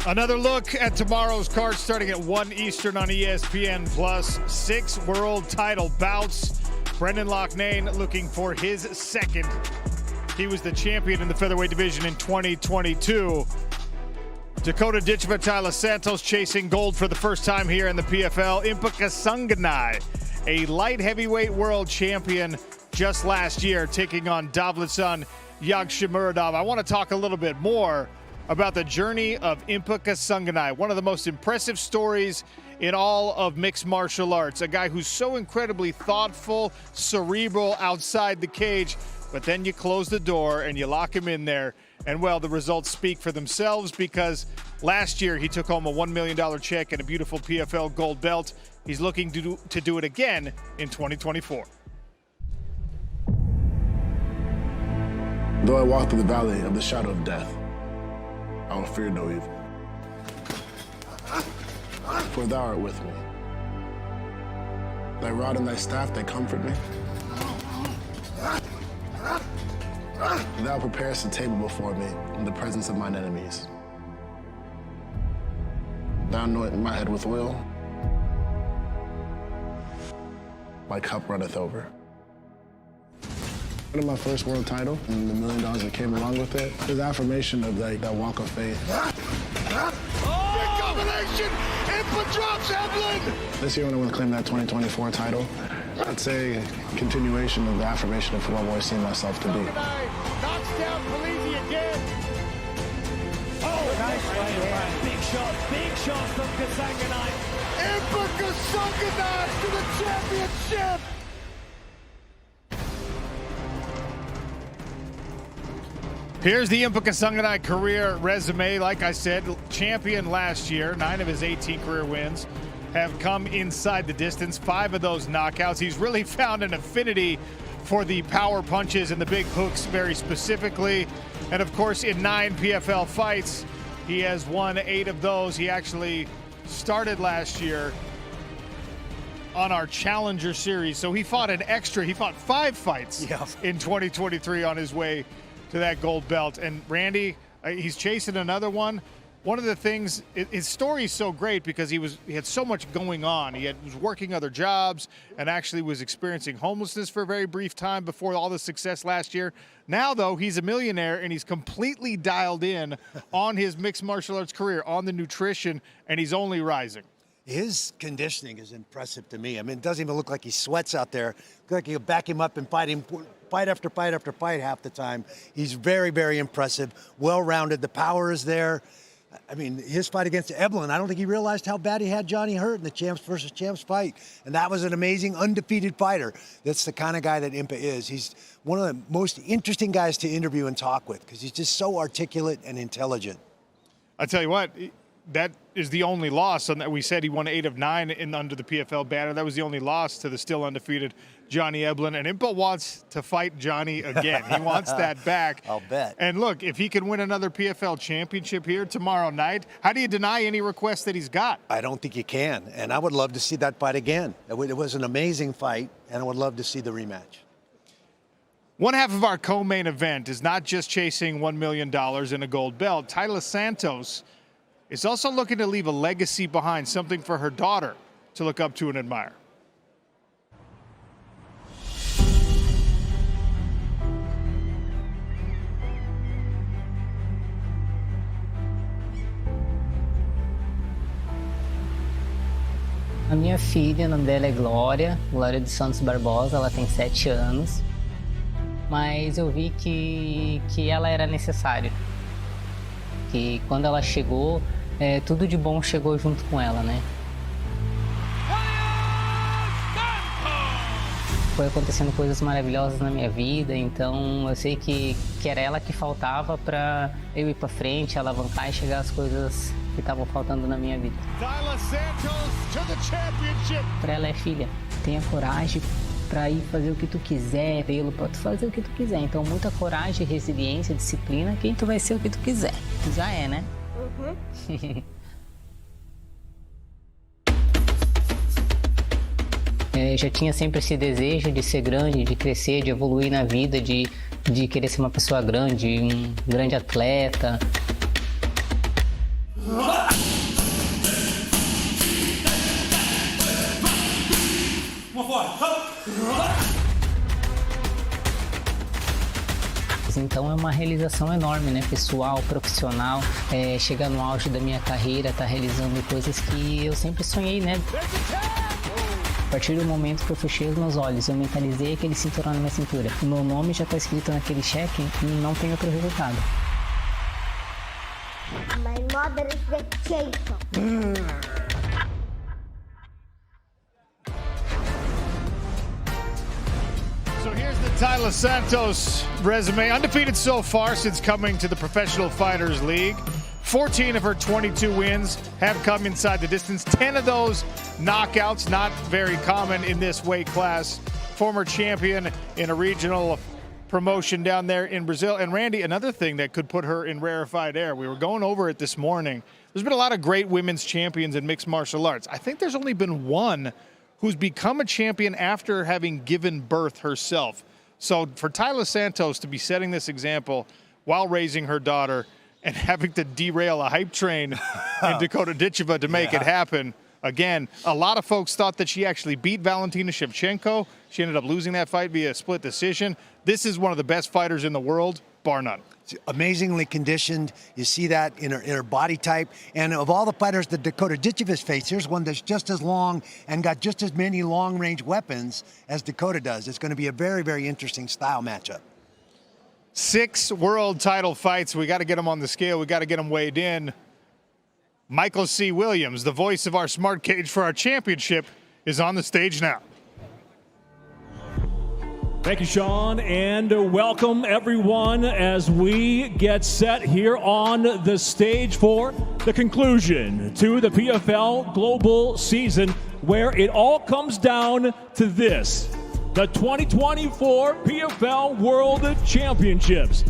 another look at tomorrow's card starting at 1 Eastern on ESPN+. 6 world title bouts. Brendan Loughnane looking for his second. He was the champion in the featherweight division in 2022. Dakota Ditcheva Santos chasing gold for the first time here in the PFL. Impa Kasanganay, a light heavyweight world champion just last year, taking on Davletson Yagshimuradov. I want to talk a little bit more about the journey of Impa Kasanganay, one of the most impressive stories in all of mixed martial arts. A guy who's so incredibly thoughtful, cerebral outside the cage, but then you close the door and you lock him in there. And well, the results speak for themselves, because last year he took home a $1 million check and a beautiful PFL gold belt. He's looking to do it again in 2024. Though I walk through the valley of the shadow of death, I will fear no evil, for thou art with me. Thy rod and thy staff, they comfort me. Thou preparest a table before me in the presence of mine enemies. Thou anoint my head with oil. My cup runneth over. My first world title and the $1 million that came along with it is the affirmation of that walk of faith. Big combination! Impa drops Evelyn! This year when I want to claim that 2024 title, I'd say a continuation of the affirmation of who I've always seen myself to be. Knocks down Polizzi again. Oh, nice right hand. Big shots from Kasanganay. Impa Kasanganay to the championship! Here's the Impa Kasanganay career resume. Like I said, champion last year. 9 of his 18 career wins have come inside the distance. 5 of those knockouts. He's really found an affinity for the power punches and the big hooks very specifically. And of course, in 9 PFL fights, he has won 8 of those. He actually started last year on our Challenger Series. So he fought 5 fights in 2023 on his way to that gold belt. And Randy, he's chasing another one. One of the things, his story is so great because he had so much going on. He was working other jobs and actually was experiencing homelessness for a very brief time before all the success last year. Now, though, he's a millionaire and he's completely dialed in on his mixed martial arts career, on the nutrition, and he's only rising. His conditioning is impressive to me. I mean, it doesn't even look like he sweats out there. Look like he'll back him up and fight after fight after fight half the time. He's very, very impressive, well-rounded. The power is there. I mean, his fight against Eblen, I don't think he realized how bad he had Johnny hurt in the champs versus champs fight. And that was an amazing, undefeated fighter. That's the kind of guy that Impa is. He's one of the most interesting guys to interview and talk with because he's just so articulate and intelligent. I tell you what, that is the only loss. And we said he won 8 of 9 under the PFL banner. That was the only loss to the still undefeated Johnny Eblen. And Impa wants to fight Johnny again. He wants that back. I'll bet. And look, if he can win another PFL championship here tomorrow night, how do you deny any request that he's got? I don't think you can. And I would love to see that fight again. It was an amazing fight, and I would love to see the rematch. One half of our co-main event is not just chasing $1 million and a gold belt. Taila Santos is also looking to leave a legacy behind, something for her daughter to look up to and admire. A minha filha, o nome dela é Glória dos Santos Barbosa, ela tem 7 anos. Mas eu vi que ela era necessária. Que quando ela chegou, tudo de bom chegou junto com ela, né? Foi acontecendo coisas maravilhosas na minha vida, então eu sei que era ela que faltava para eu ir para frente, alavancar e chegar às coisas que estavam faltando na minha vida. Para ela é filha, tenha coragem para ir fazer o que tu quiser, vê-lo para tu fazer o que tu quiser. Então muita coragem, resiliência, disciplina, que tu vai ser o que tu quiser. Tu já é, né? Uhum. Já tinha sempre esse desejo de ser grande, de crescer, de evoluir na vida, de querer ser uma pessoa grande, um grande atleta. Então é uma realização enorme, né? Pessoal, profissional, chegar no auge da minha carreira, tá realizando coisas que eu sempre sonhei, né? A partir do momento que eu fechei os meus olhos, eu mentalizei aquele cinturão na minha cintura. O meu nome já está escrito naquele cheque e não tem outro resultado. My mother is the Jacob. So here's the Taila Santos resume. Undefeated so far since coming to the Professional Fighters League. 14 of her 22 wins have come inside the distance. 10 of those knockouts, not very common in this weight class. Former champion in a regional promotion down there in Brazil. And Randy, another thing that could put her in rarefied air, we were going over it this morning. There's been a lot of great women's champions in mixed martial arts. I think there's only been one who's become a champion after having given birth herself. So for Taila Santos to be setting this example while raising her daughter and having to derail a hype train in Dakota Ditcheva to make it happen. Again, a lot of folks thought that she actually beat Valentina Shevchenko. She ended up losing that fight via a split decision. This is one of the best fighters in the world, bar none. Amazingly conditioned. You see that in her body type. And of all the fighters that Dakota Ditcheva's faced, here's one that's just as long and got just as many long-range weapons as Dakota does. It's going to be a very, very interesting style matchup. 6 world title fights. We got to get them on the scale. We got to get them weighed in. Michael C. Williams, the voice of our smart cage for our championship, is on the stage now. Thank you, Sean, and welcome everyone as we get set here on the stage for the conclusion to the PFL Global season, where it all comes down to this: the 2024 PFL World Championships.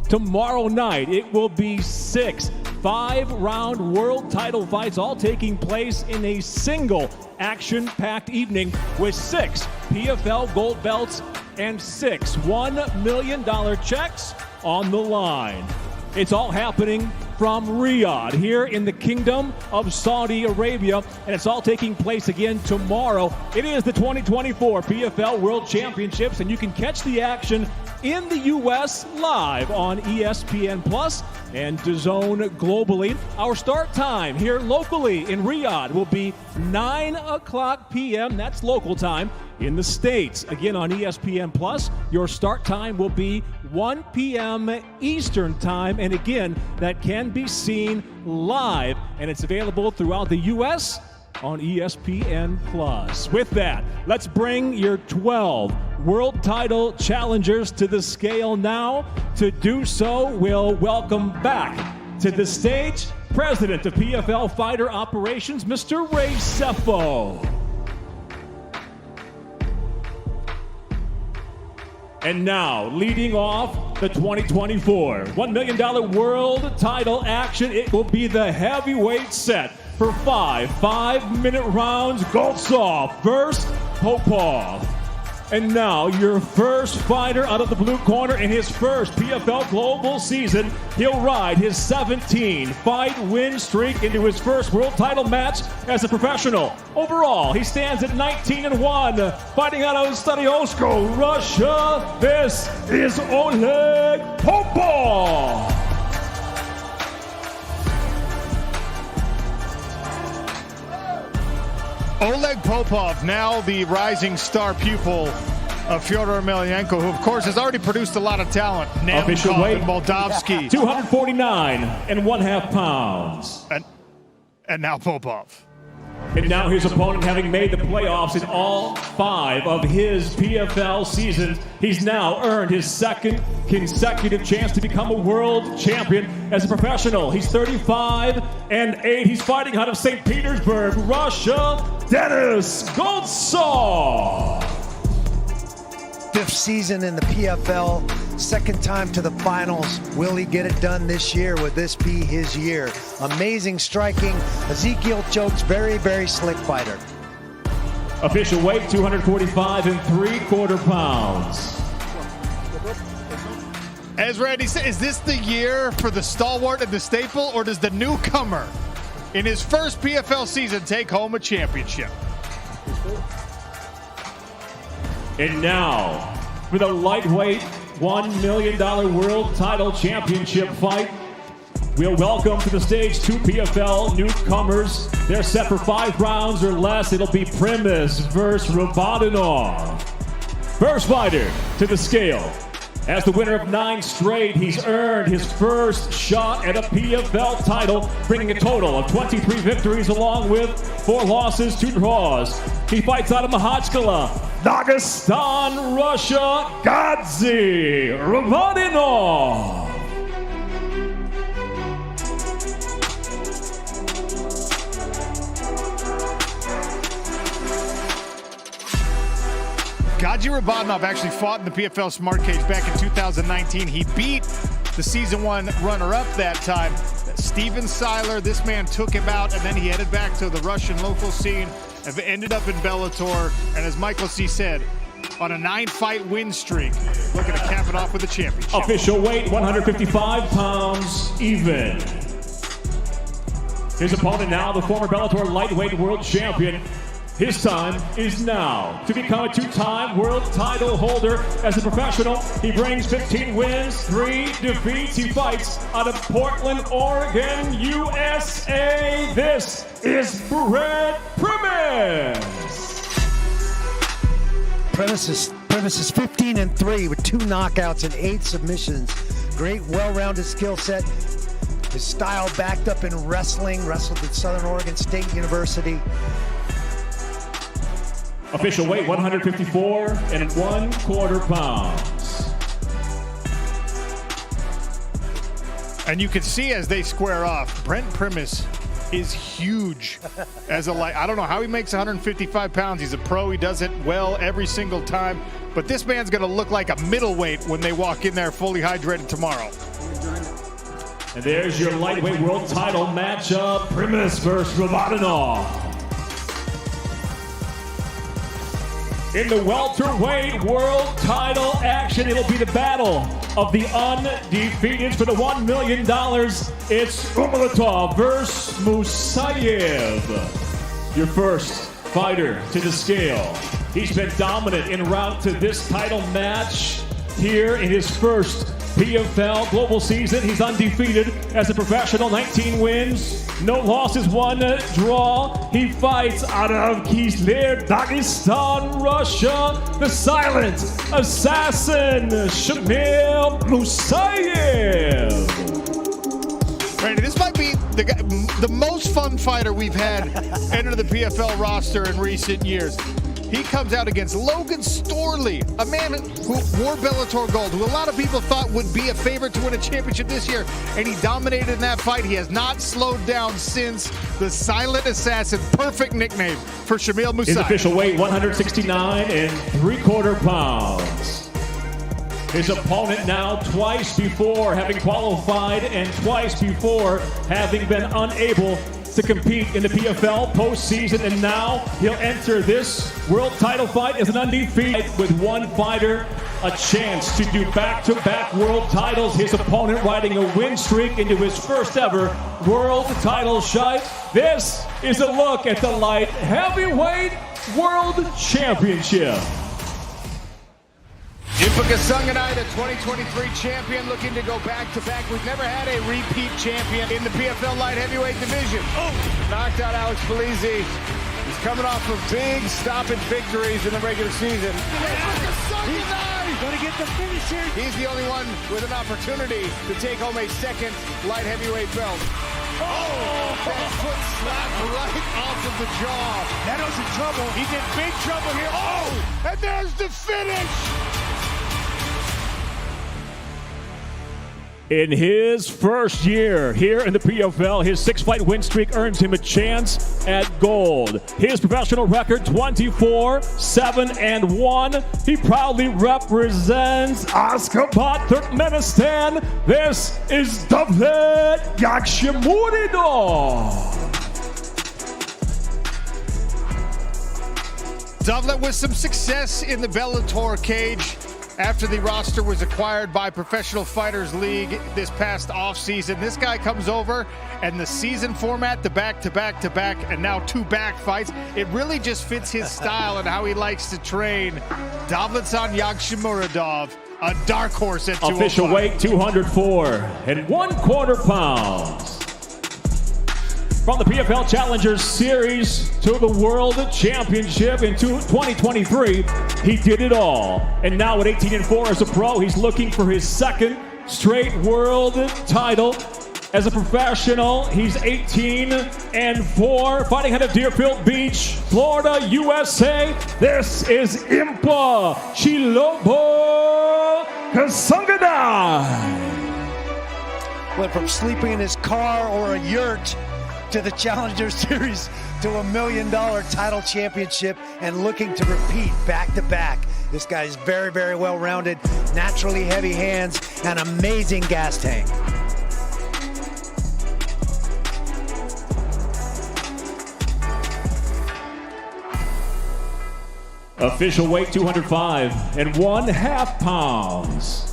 Tomorrow night, it will be 6 5-round world title fights, all taking place in a single action-packed evening with 6 PFL gold belts and 6 $1 million checks on the line. It's all happening from from Riyadh here in the Kingdom of Saudi Arabia, and it's all taking place again tomorrow. It is the 2024 PFL World Championships, and you can catch the action in the U.S. live on ESPN Plus and DAZN globally. Our start time here locally in Riyadh will be 9 o'clock p.m. That's local time. In the States, again on ESPN Plus, your start time will be 1 p.m. Eastern time. And again, that can be seen live, and it's available throughout the U.S. on ESPN Plus. With that, let's bring your 12 world title challengers to the scale now. To do so, we'll welcome back to the stage President of PFL Fighter Operations, Mr. Ray Sefo. And now, leading off the 2024 $1 million world title action, it will be the heavyweight set for 5 5-minute rounds. Goltsov versus Popov. And now, your first fighter out of the blue corner in his first PFL Global season. He'll ride his 17-fight win streak into his first world title match as a professional. Overall, he stands at 19-1, fighting out of Stadiosko, Russia. This is Oleg Popov. Oleg Popov, now the rising star pupil of Fyodor Emelianenko, who, of course, has already produced a lot of talent. Official weight, Moldavsky. 249.5 pounds. And now Popov. And now his opponent, having made the playoffs in all 5 of his PFL seasons, he's now earned his second consecutive chance to become a world champion as a professional. He's 35-8. He's fighting out of St. Petersburg, Russia, Denis Goltsov. 5th season in the PFL, second time to the finals. Will he get it done this year? Would this be his year? Amazing striking. Ezekiel Chokes, very, very slick fighter. Official weight, 245.75 pounds. As Randy said, is this the year for the stalwart and the staple, or does the newcomer in his first PFL season take home a championship? And now, for the lightweight $1 million world title championship fight, we'll welcome to the stage 2 PFL newcomers. They're set for 5 rounds or less. It'll be Primus versus Robotinov. First fighter to the scale. As the winner of 9 straight, he's earned his first shot at a PFL title, bringing a total of 23 victories along with 4 losses, 2 draws. He fights out of Makhachkala, Dagestan, Russia, Gadzi Robotinov. Gadzi Robotinov actually fought in the PFL Smart Cage back in 2019. He beat the Season 1 runner-up that time, Steven Seiler. This man took him out, and then he headed back to the Russian local scene and ended up in Bellator. And as Michael C. said, on a 9-fight win streak, looking to cap it off with a championship. Official weight, 155 pounds even. His opponent now, the former Bellator lightweight world champion. His time is now to become a 2-time world title holder as a professional. He brings 15 wins, 3 defeats. He fights out of Portland, Oregon, USA. This is Brent Primus. Primus is 15-3 with 2 knockouts and 8 submissions. Great, well-rounded skill set. His style backed up in wrestling. Wrestled at Southern Oregon State University. Official weight, 154.25 pounds. And you can see as they square off, Brent Primus is huge as a light. I don't know how he makes 155 pounds. He's a pro. He does it well every single time. But this man's going to look like a middleweight when they walk in there fully hydrated tomorrow. And there's your lightweight world title matchup, Primus versus Robotinov. in the welterweight world title action. It'll be the battle of the undefeated for the $1 million. It's Umaratov versus Musayev. Your first fighter to the scale. He's been dominant en route to this title match here in his first PFL global season. He's undefeated as a professional, 19 wins, no losses, 1 draw. He fights out of Khizriev, Dagestan, Russia, the silent assassin, Shamil Musayev. Randy, this might be the most fun fighter we've had enter the PFL roster in recent years. He comes out against Logan Storley, a man who wore Bellator gold, who a lot of people thought would be a favorite to win a championship this year, and he dominated in that fight. He has not slowed down since. The Silent Assassin, perfect nickname for Shamil Musayev. His official weight, 169 3/4 pounds. His opponent now twice before having qualified and twice before having been unable to compete in the PFL postseason, and now he'll enter this world title fight as an undefeated with one fighter, a chance to do back-to-back world titles. His opponent riding a win streak into his first ever world title shot. This is a look at the light heavyweight world championship. Khizriev, the 2023 champion, looking to go back-to-back. We've never had a repeat champion in the PFL light heavyweight division. Knocked out Alex Felizi. He's coming off of big stoppage victories in the regular season. He's going to get the finish here. He's the only one with an opportunity to take home a second light heavyweight belt. That foot slapped right off of the jaw. Neto's in trouble. He's in big trouble here. And there's the finish. In his first year here in the PFL, his 6-fight win streak earns him a chance at gold. His professional record, 24-7-1. He proudly represents Ashgabat, Turkmenistan. This is Davlet Yakshimuridov. Davlet with some success in the Bellator cage after the roster was acquired by Professional Fighters League this past offseason. This guy comes over, and the season format, the back-to-back-to-back, and now 2 back fights, it really just fits his style and how he likes to train. Davletsan Yakshimuridov, a dark horse at 205. Official weight, 204 1/4 pounds. From the PFL Challengers Series to the World Championship in 2023, he did it all. And now at 18-4 as a pro, he's looking for his second straight world title. As a professional, he's 18-4, fighting out of Deerfield Beach, Florida, USA. This is Impa Chilobo Kasangadai. Went from sleeping in his car or a yurt to the Challenger Series to $1 million title championship and looking to repeat back-to-back. This guy's very, very well-rounded, naturally heavy hands, and amazing gas tank. Official weight, 205 1/2 pounds.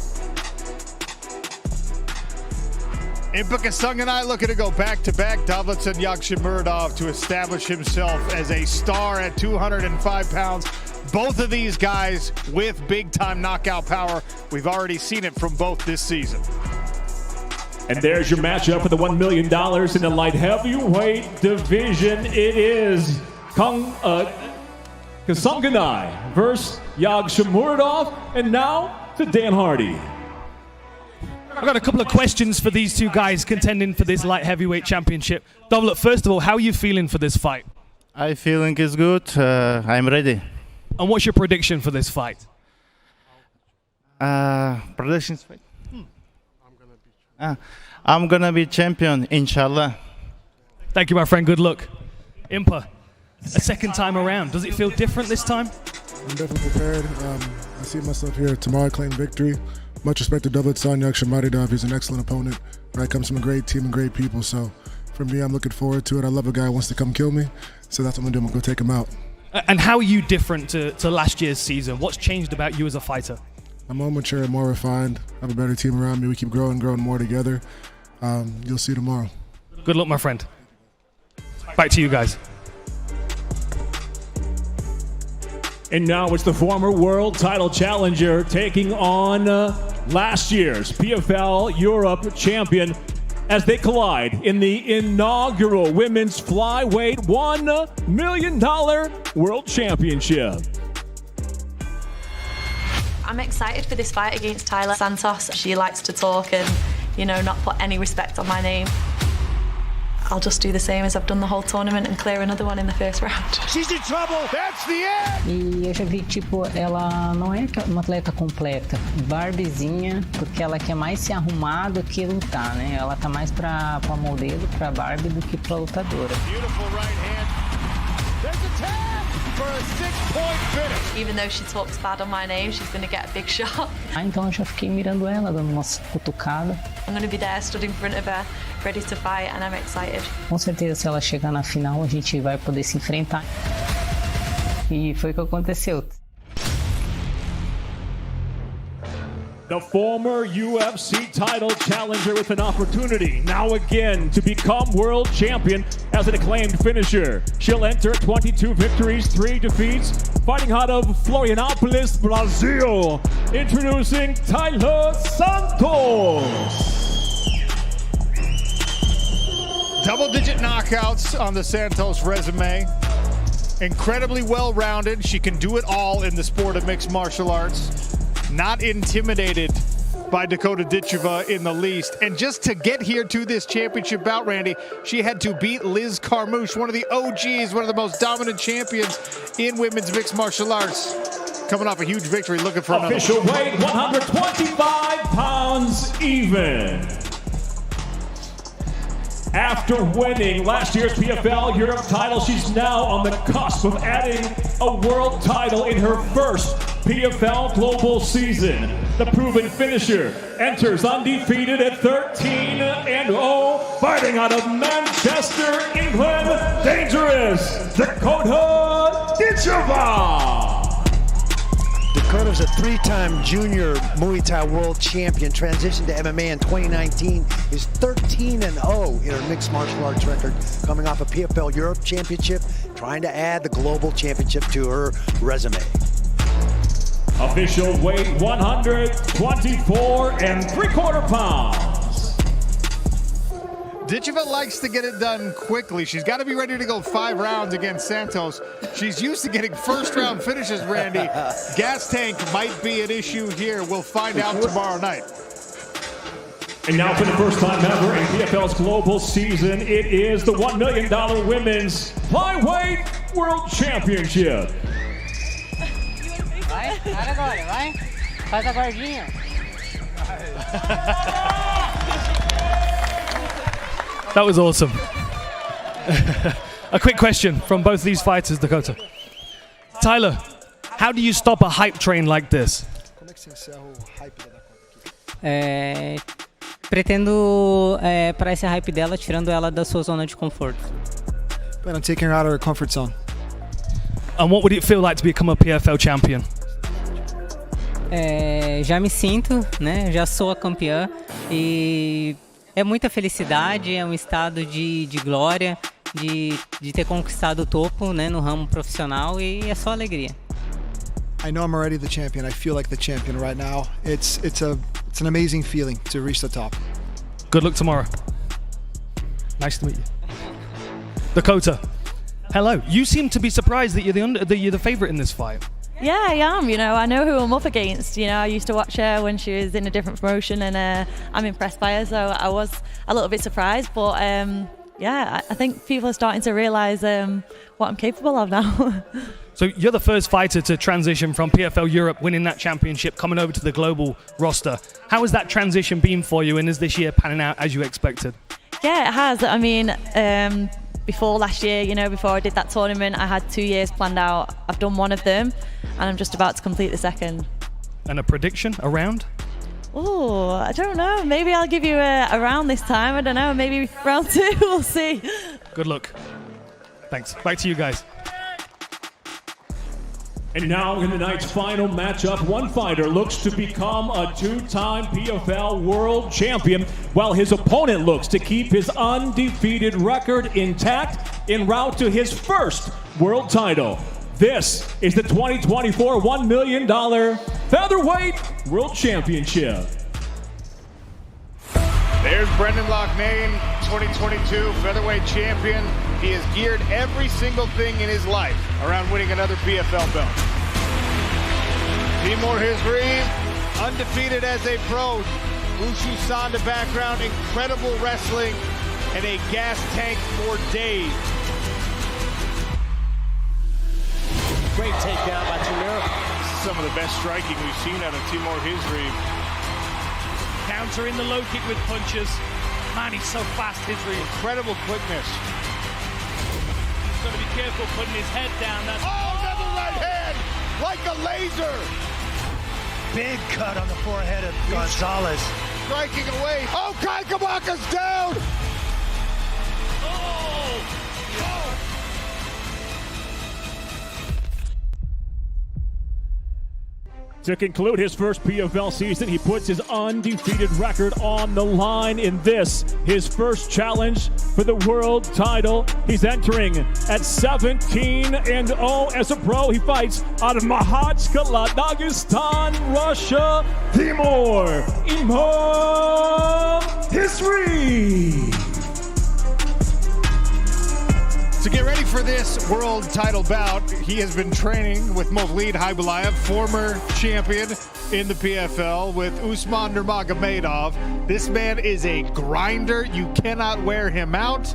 Impa Kasanganay looking to go back-to-back. Davletsan Yakshimuridov to establish himself as a star at 205 pounds. Both of these guys with big-time knockout power. We've already seen it from both this season. And there's your matchup for the $1 million in the light heavyweight division. It is Kasanganay versus Yakshimuridov. And now to Dan Hardy. I've got a couple of questions for these two guys contending for this light heavyweight championship. Davlet, first of all, how are you feeling for this fight? I feeling is good. I'm ready. And what's your prediction for this fight? Predictions fight. I'm gonna be champion, inshallah. Thank you, my friend. Good luck. Impa, a second time around. Does it feel different this time? I'm definitely prepared. I see myself here tomorrow claim victory. Much respect to Davletsan Yakshimuridov. He's an excellent opponent. Right, comes from a great team and great people. So for me, I'm looking forward to it. I love a guy who wants to come kill me. So that's what I'm gonna do. I'm gonna go take him out. And how are you different to last year's season? What's changed about you as a fighter? I'm more mature, more refined. I have a better team around me. We keep growing more together. You'll see tomorrow. Good luck, my friend. Back to you guys. And now it's the former world title challenger taking on last year's PFL Europe champion as they collide in the inaugural women's flyweight $1 million world championship. I'm excited for this fight against Tyler Santos. She likes to talk and, you know, not put any respect on my name. I'll just do the same as I've done the whole tournament and clear another one in the first round. She's in trouble. That's the end. E eu já vi, tipo, ela não é uma atleta completa. Barbiezinha, porque ela quer mais se arrumar do que lutar, né? Ela tá mais pra modelo, pra Barbie, do que pra lutadora. Beautiful right hand. There's a tap for a 6-point finish. Even though she talks bad on my name, she's going to get a big shot. Então eu já fiquei mirando ela, dando uma cutucada. I'm going to be there, stood in front of her, ready to fight, and I'm excited. Com certeza, se ela chegar na final, a gente vai poder se enfrentar. E foi o que aconteceu. The former UFC title challenger with an opportunity now again to become world champion as an acclaimed finisher. She'll enter 22 victories, 3 defeats, fighting out of Florianópolis, Brazil. Introducing Tyler Santos. Double-digit knockouts on the Santos resume. Incredibly well-rounded. She can do it all in the sport of mixed martial arts. Not intimidated by Dakota Ditcheva in the least. And just to get here to this championship bout, Randy, she had to beat Liz Carmouche, one of the OGs, one of the most dominant champions in women's mixed martial arts. Coming off a huge victory, looking for another. Official weight 125 pounds even. After winning last year's PFL Europe title, she's now on the cusp of adding a world title in her first PFL global season. The proven finisher enters undefeated at 13-0, fighting out of Manchester, England, dangerous Dakota Ditcheva. Dakota's a 3-time junior Muay Thai world champion, transitioned to MMA in 2019, is 13-0 in her mixed martial arts record, coming off a PFL Europe championship, trying to add the global championship to her resume. Official weight 124 3/4 pounds. Ditcheva likes to get it done quickly. She's got to be ready to go 5 rounds against Santos. She's used to getting first-round finishes, Randy. Gas tank might be an issue here. We'll find out tomorrow night. And now for the first time ever in PFL's global season, it is the $1 million Women's Flyweight World Championship. Vai, para agora, vai. Faz a guardinha. That was awesome. A quick question from both these fighters, Dakota. Tyler, how do you stop a hype train like this? Pretendo parar esse hype dela, tirando ela da sua zona de conforto. But I'm taking her out of her comfort zone. And what would it feel like to become a PFL champion? Já me sinto, né? Já sou a campeã e é muita felicidade, é um estado de glória, de ter conquistado o topo, né, no ramo profissional, e é só alegria. I know I'm already the champion. I feel like the champion right now. It's an amazing feeling to reach the top. Good luck tomorrow. Nice to meet you. Dakota, hello. You seem to be surprised that you're the favorite in this fight. Yeah, I am. You know, I know who I'm up against. You know, I used to watch her when she was in a different promotion, and I'm impressed by her. So I was a little bit surprised, but yeah, I think people are starting to realise what I'm capable of now. So you're the first fighter to transition from PFL Europe, winning that championship, coming over to the global roster. How has that transition been for you, and is this year panning out as you expected? Yeah, it has. I mean, before last year, you know, before I did that tournament, I had 2 years planned out. I've done one of them, and I'm just about to complete the second. And a prediction, a round? Oh, I don't know. Maybe I'll give you a round this time. I don't know. Maybe round 2. We'll see. Good luck. Thanks. Back to you guys. And now in the night's final matchup, one fighter looks to become a two-time PFL world champion, while his opponent looks to keep his undefeated record intact en route to his first world title. This is the 2024 $1 million Featherweight World Championship. There's Brendan Loughnane, 2022 featherweight champion. He has geared every single thing in his life around winning another PFL belt. Timur Khizriev, undefeated as a pro. Wushu Sanda background, incredible wrestling, and a gas tank for days. Great takedown by Timur. This is some of the best striking we've seen out of Timur Khizriev. Countering the low kick with punches. Man, he's so fast, Khizriev. Incredible quickness. He's got to be careful putting his head down. That's another right hand, like a laser. Big cut on the forehead of Gonzalez. Striking away. Oh, Kai Kamaka's down. To conclude his first PFL season, he puts his undefeated record on the line in this, his first challenge for the world title. He's entering at 17-0 as a pro. He fights out of Makhachkala, Dagestan, Russia, Timur Khizriev. To get ready for this world title bout, he has been training with Movlid Haibulayev, former champion in the PFL, with Usman Nurmagomedov. This man is a grinder. You cannot wear him out.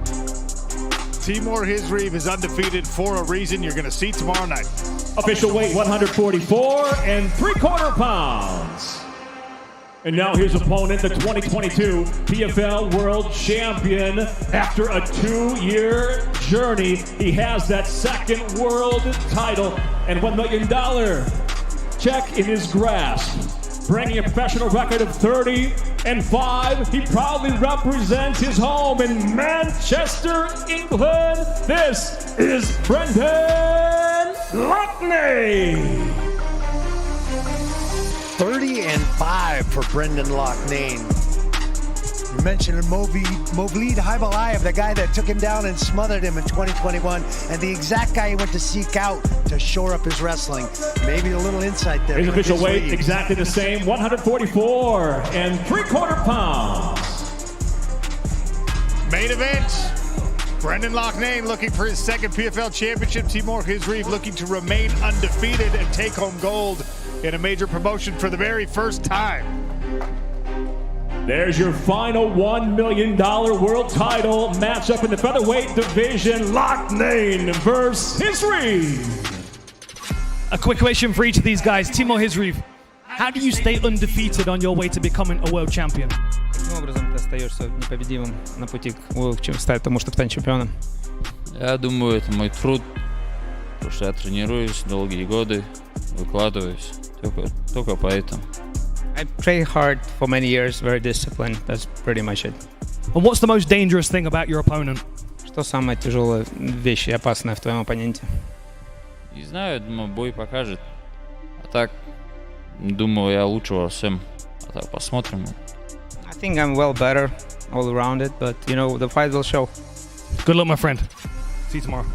Timur Khizriev is undefeated for a reason. You're going to see tomorrow night. Official weight 144 3/4 pounds. And now his opponent, the 2022 PFL World Champion. After a 2-year journey, he has that second world title and $1 million check in his grasp. Bringing a professional record of 30-5, he proudly represents his home in Manchester, England. This is Brendan Loughnane. 30-5 for Brendan Loughnane. You mentioned Movlid Haibulayev, the guy that took him down and smothered him in 2021, and the exact guy he went to seek out to shore up his wrestling. Maybe a little insight there. His official weight exactly the same, 144 3/4 pounds. Main event. Brendan Loughnane looking for his second PFL championship. Timur Khizriev looking to remain undefeated and take home gold in a major promotion for the very first time. There's your final $1 million world title matchup in the featherweight division. Loughnane versus Khizriev. A quick question for each of these guys. Timur Khizriev, how do you stay undefeated on your way to becoming a world champion? Каким образом ты остаешься непобедимым на пути к тому, чтобы стать чемпионом? Я думаю, это мой труд, потому что я тренируюсь долгие годы, выкладываюсь, только поэтому. I trained hard for many years, very disciplined. That's pretty much it. And what's the most dangerous thing about your opponent? Что самая тяжелая вещь и опасная в твоем оппоненте? Не знаю, думаю, бой покажет. А так, думаю, я лучше во всем. А так посмотрим. I think I'm well better all around it, but you know, the fight will show. Good luck, my friend. See you tomorrow.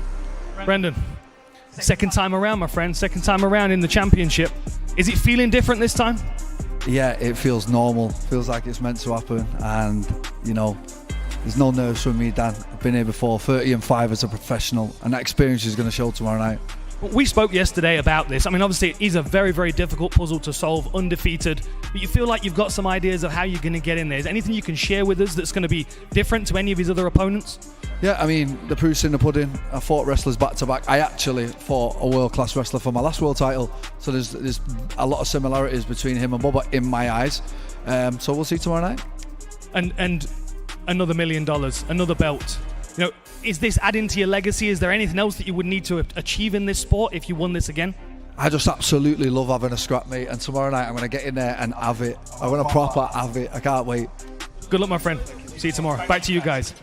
Brendan, second time around, my friend. Second time around in the championship. Is it feeling different this time? Yeah, it feels normal. Feels like it's meant to happen, and you know, there's no nerves from me, Dan. I've been here before, 30-5 as a professional, and that experience is going to show tomorrow night. We spoke yesterday about this. I mean, obviously, it is a very, very difficult puzzle to solve, undefeated. But you feel like you've got some ideas of how you're going to get in there. Is there anything you can share with us that's going to be different to any of his other opponents? Yeah, I mean, the proof's in the pudding. I fought wrestlers back to back. I actually fought a world-class wrestler for my last world title. So there's a lot of similarities between him and Bubba in my eyes. So we'll see tomorrow night. And another $1 million, another belt. You know, is this adding to your legacy? Is there anything else that you would need to achieve in this sport if you won this again? I just absolutely love having a scrap, mate. And tomorrow night I'm going to get in there and have it. I'm going to proper have it. I can't wait. Good luck, my friend. See you tomorrow. Back to you guys.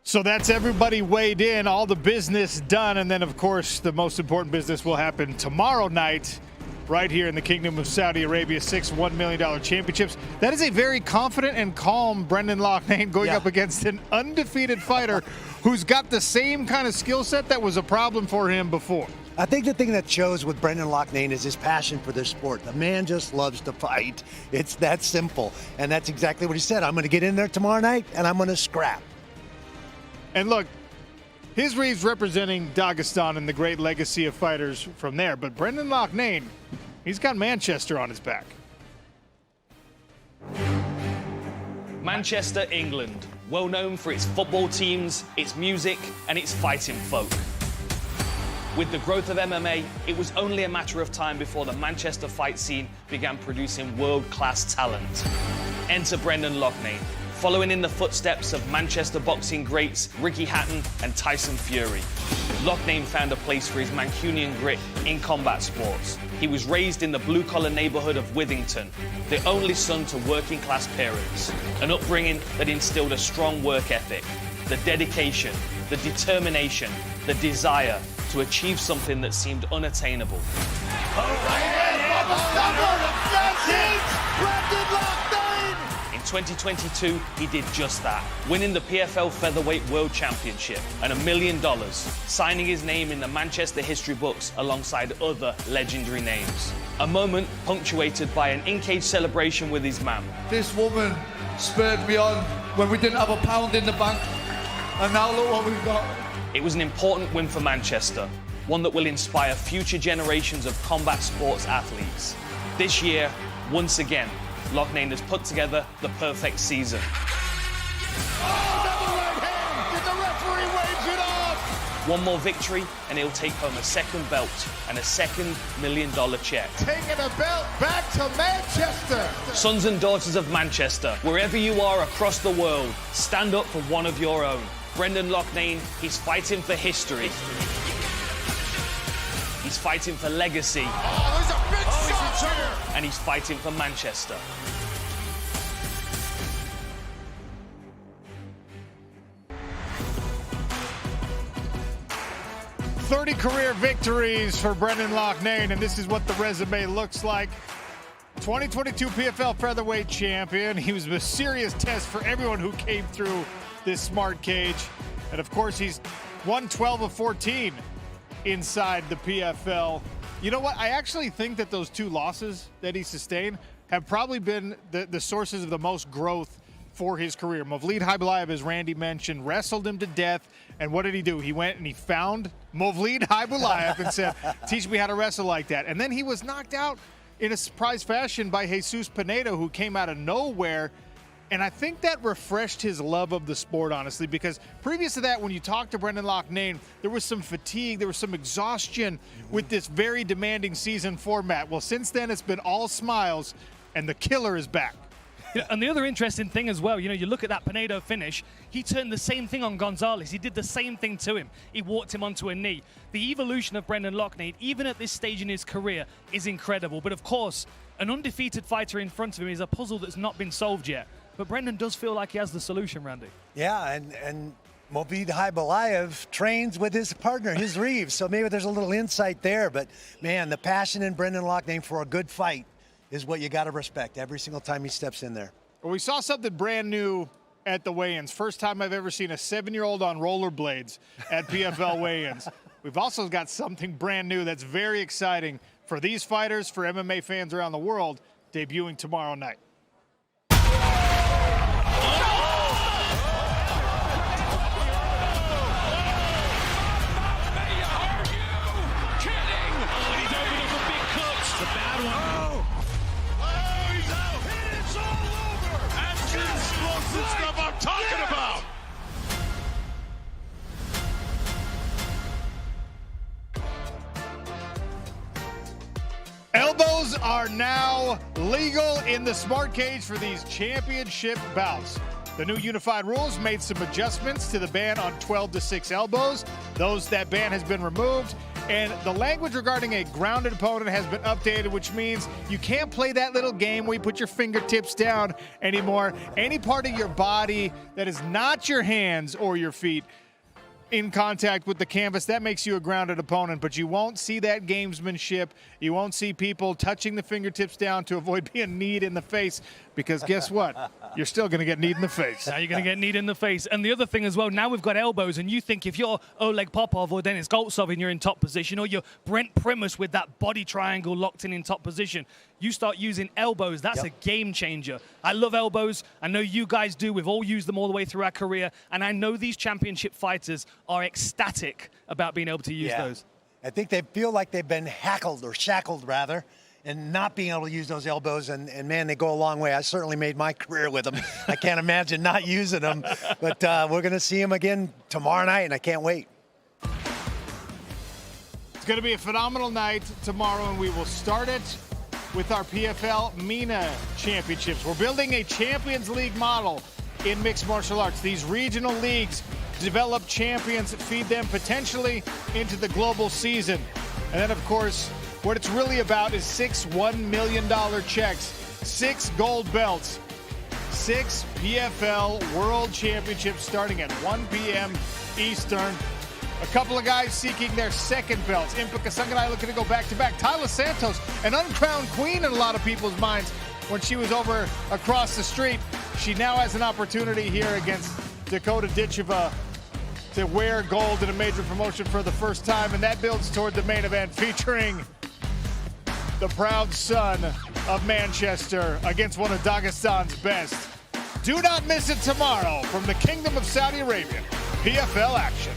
So that's everybody weighed in, all the business done, and then, of course, the most important business will happen tomorrow night right here in the Kingdom of Saudi Arabia, 6 $1 million championships. That is a very confident and calm Brendan Loughnane going up against an undefeated fighter who's got the same kind of skill set that was a problem for him before. I think the thing that shows with Brendan Loughnane is his passion for this sport. The man just loves to fight. It's that simple. And that's exactly what he said. I'm going to get in there tomorrow night, and I'm going to scrap. And look, Khizriev's representing Dagestan and the great legacy of fighters from there. But Brendan Loughnane, he's got Manchester on his back. Manchester, England, well known for its football teams, its music, and its fighting folk. With the growth of MMA, it was only a matter of time before the Manchester fight scene began producing world-class talent. Enter Brendan Loughnane, following in the footsteps of Manchester boxing greats Ricky Hatton and Tyson Fury. Loughnane found a place for his Mancunian grit in combat sports. He was raised in the blue-collar neighborhood of Withington, the only son to working-class parents, an upbringing that instilled a strong work ethic, the dedication, the determination, the desire to achieve something that seemed unattainable. In 2022, he did just that, winning the PFL Featherweight World Championship and $1 million, signing his name in the Manchester history books alongside other legendary names. A moment punctuated by an in-cage celebration with his mum. This woman spurred me on when we didn't have a pound in the bank, and now look what we've got. It was an important win for Manchester, one that will inspire future generations of combat sports athletes. This year, once again, Loughnane has put together the perfect season. One more victory and he'll take home a second belt and a $2 million check. Taking a belt back to Manchester. Sons and daughters of Manchester, wherever you are across the world, stand up for one of your own. Brendan Loughnane, he's fighting for history. He's fighting for legacy. Oh, there's a big shot here. And he's fighting for Manchester. "30 career victories for Brendan Loughnane, and this is what the resume looks like. 2022 PFL Featherweight Champion. He was a serious test for everyone who came through this smart cage. And of course, he's won 12 of 14 inside the PFL. You know what? I actually think that those two losses that he sustained have probably been the sources of the most growth for his career. Movlid Khaibulaev, as Randy mentioned, wrestled him to death. And what did he do? He went and he found Movlid Khaibulaev and said, teach me how to wrestle like that. And then he was knocked out in a surprise fashion by Jesus Pinedo, who came out of nowhere. And I think that refreshed his love of the sport, honestly, because previous to that, when you talked to Brendan Loughnane, there was some fatigue, there was some exhaustion with this very demanding season format. Well, since then, it's been all smiles, and the killer is back. And the other interesting thing as well, you look at that Pinedo finish, he turned the same thing on Gonzalez. He did the same thing to him. He walked him onto a knee. The evolution of Brendan Loughnane, even at this stage in his career, is incredible. But of course, an undefeated fighter in front of him is a puzzle that's not been solved yet. But Brendan does feel like he has the solution, Randy. Yeah, and Movlid Khaibulaev trains with his partner, Khizriev, so maybe there's a little insight there. But, man, the passion in Brendan Loughnane for a good fight is what you got to respect every single time he steps in there. Well, we saw something brand new at the weigh-ins. First time I've ever seen a 7-year-old on rollerblades at PFL weigh-ins. We've also got something brand new that's very exciting for these fighters, for MMA fans around the world, debuting tomorrow night. Elbows are now legal in the smart cage for these championship bouts. The new unified rules made some adjustments to the ban on 12-6 elbows. That ban has been removed, And the language regarding a grounded opponent has been updated, which means you can't play that little game where you put your fingertips down anymore. Any part of your body that is not your hands or your feet in contact with the canvas, that makes you a grounded opponent, but you won't see that gamesmanship. You won't see people touching the fingertips down to avoid being kneed in the face, because guess what? You're still going to get kneed in the face. Now you're going to get kneed in the face. And the other thing as well, now we've got elbows, and you think if you're Oleg Popov or Denis Goltsov and you're in top position, or you're Brent Primus with that body triangle locked in top position, you start using elbows. That's a game changer. I love elbows. I know you guys do. We've all used them all the way through our career. And I know these championship fighters are ecstatic about being able to use those. I think they feel like they've been hackled or shackled, rather, and not being able to use those elbows. And man, they go a long way. I certainly made my career with them. I can't imagine not using them. But we're going to see them again tomorrow night, and I can't wait. It's going to be a phenomenal night tomorrow, and we will start it with our PFL MENA championships. We're building a Champions League model in mixed martial arts. These regional leagues develop champions, feed them potentially into the global season. And then, of course, what it's really about is 6 $1 million checks, 6 gold belts, 6 PFL World Championships starting at 1 p.m. Eastern. A couple of guys seeking their second belts. Impa Kasanganay looking to go back-to-back. Tyler Santos, an uncrowned queen in a lot of people's minds when she was over across the street. She now has an opportunity here against Dakota Ditcheva to wear gold in a major promotion for the first time, and that builds toward the main event featuring the proud son of Manchester against one of Dagestan's best. Do not miss it tomorrow from the Kingdom of Saudi Arabia. PFL action.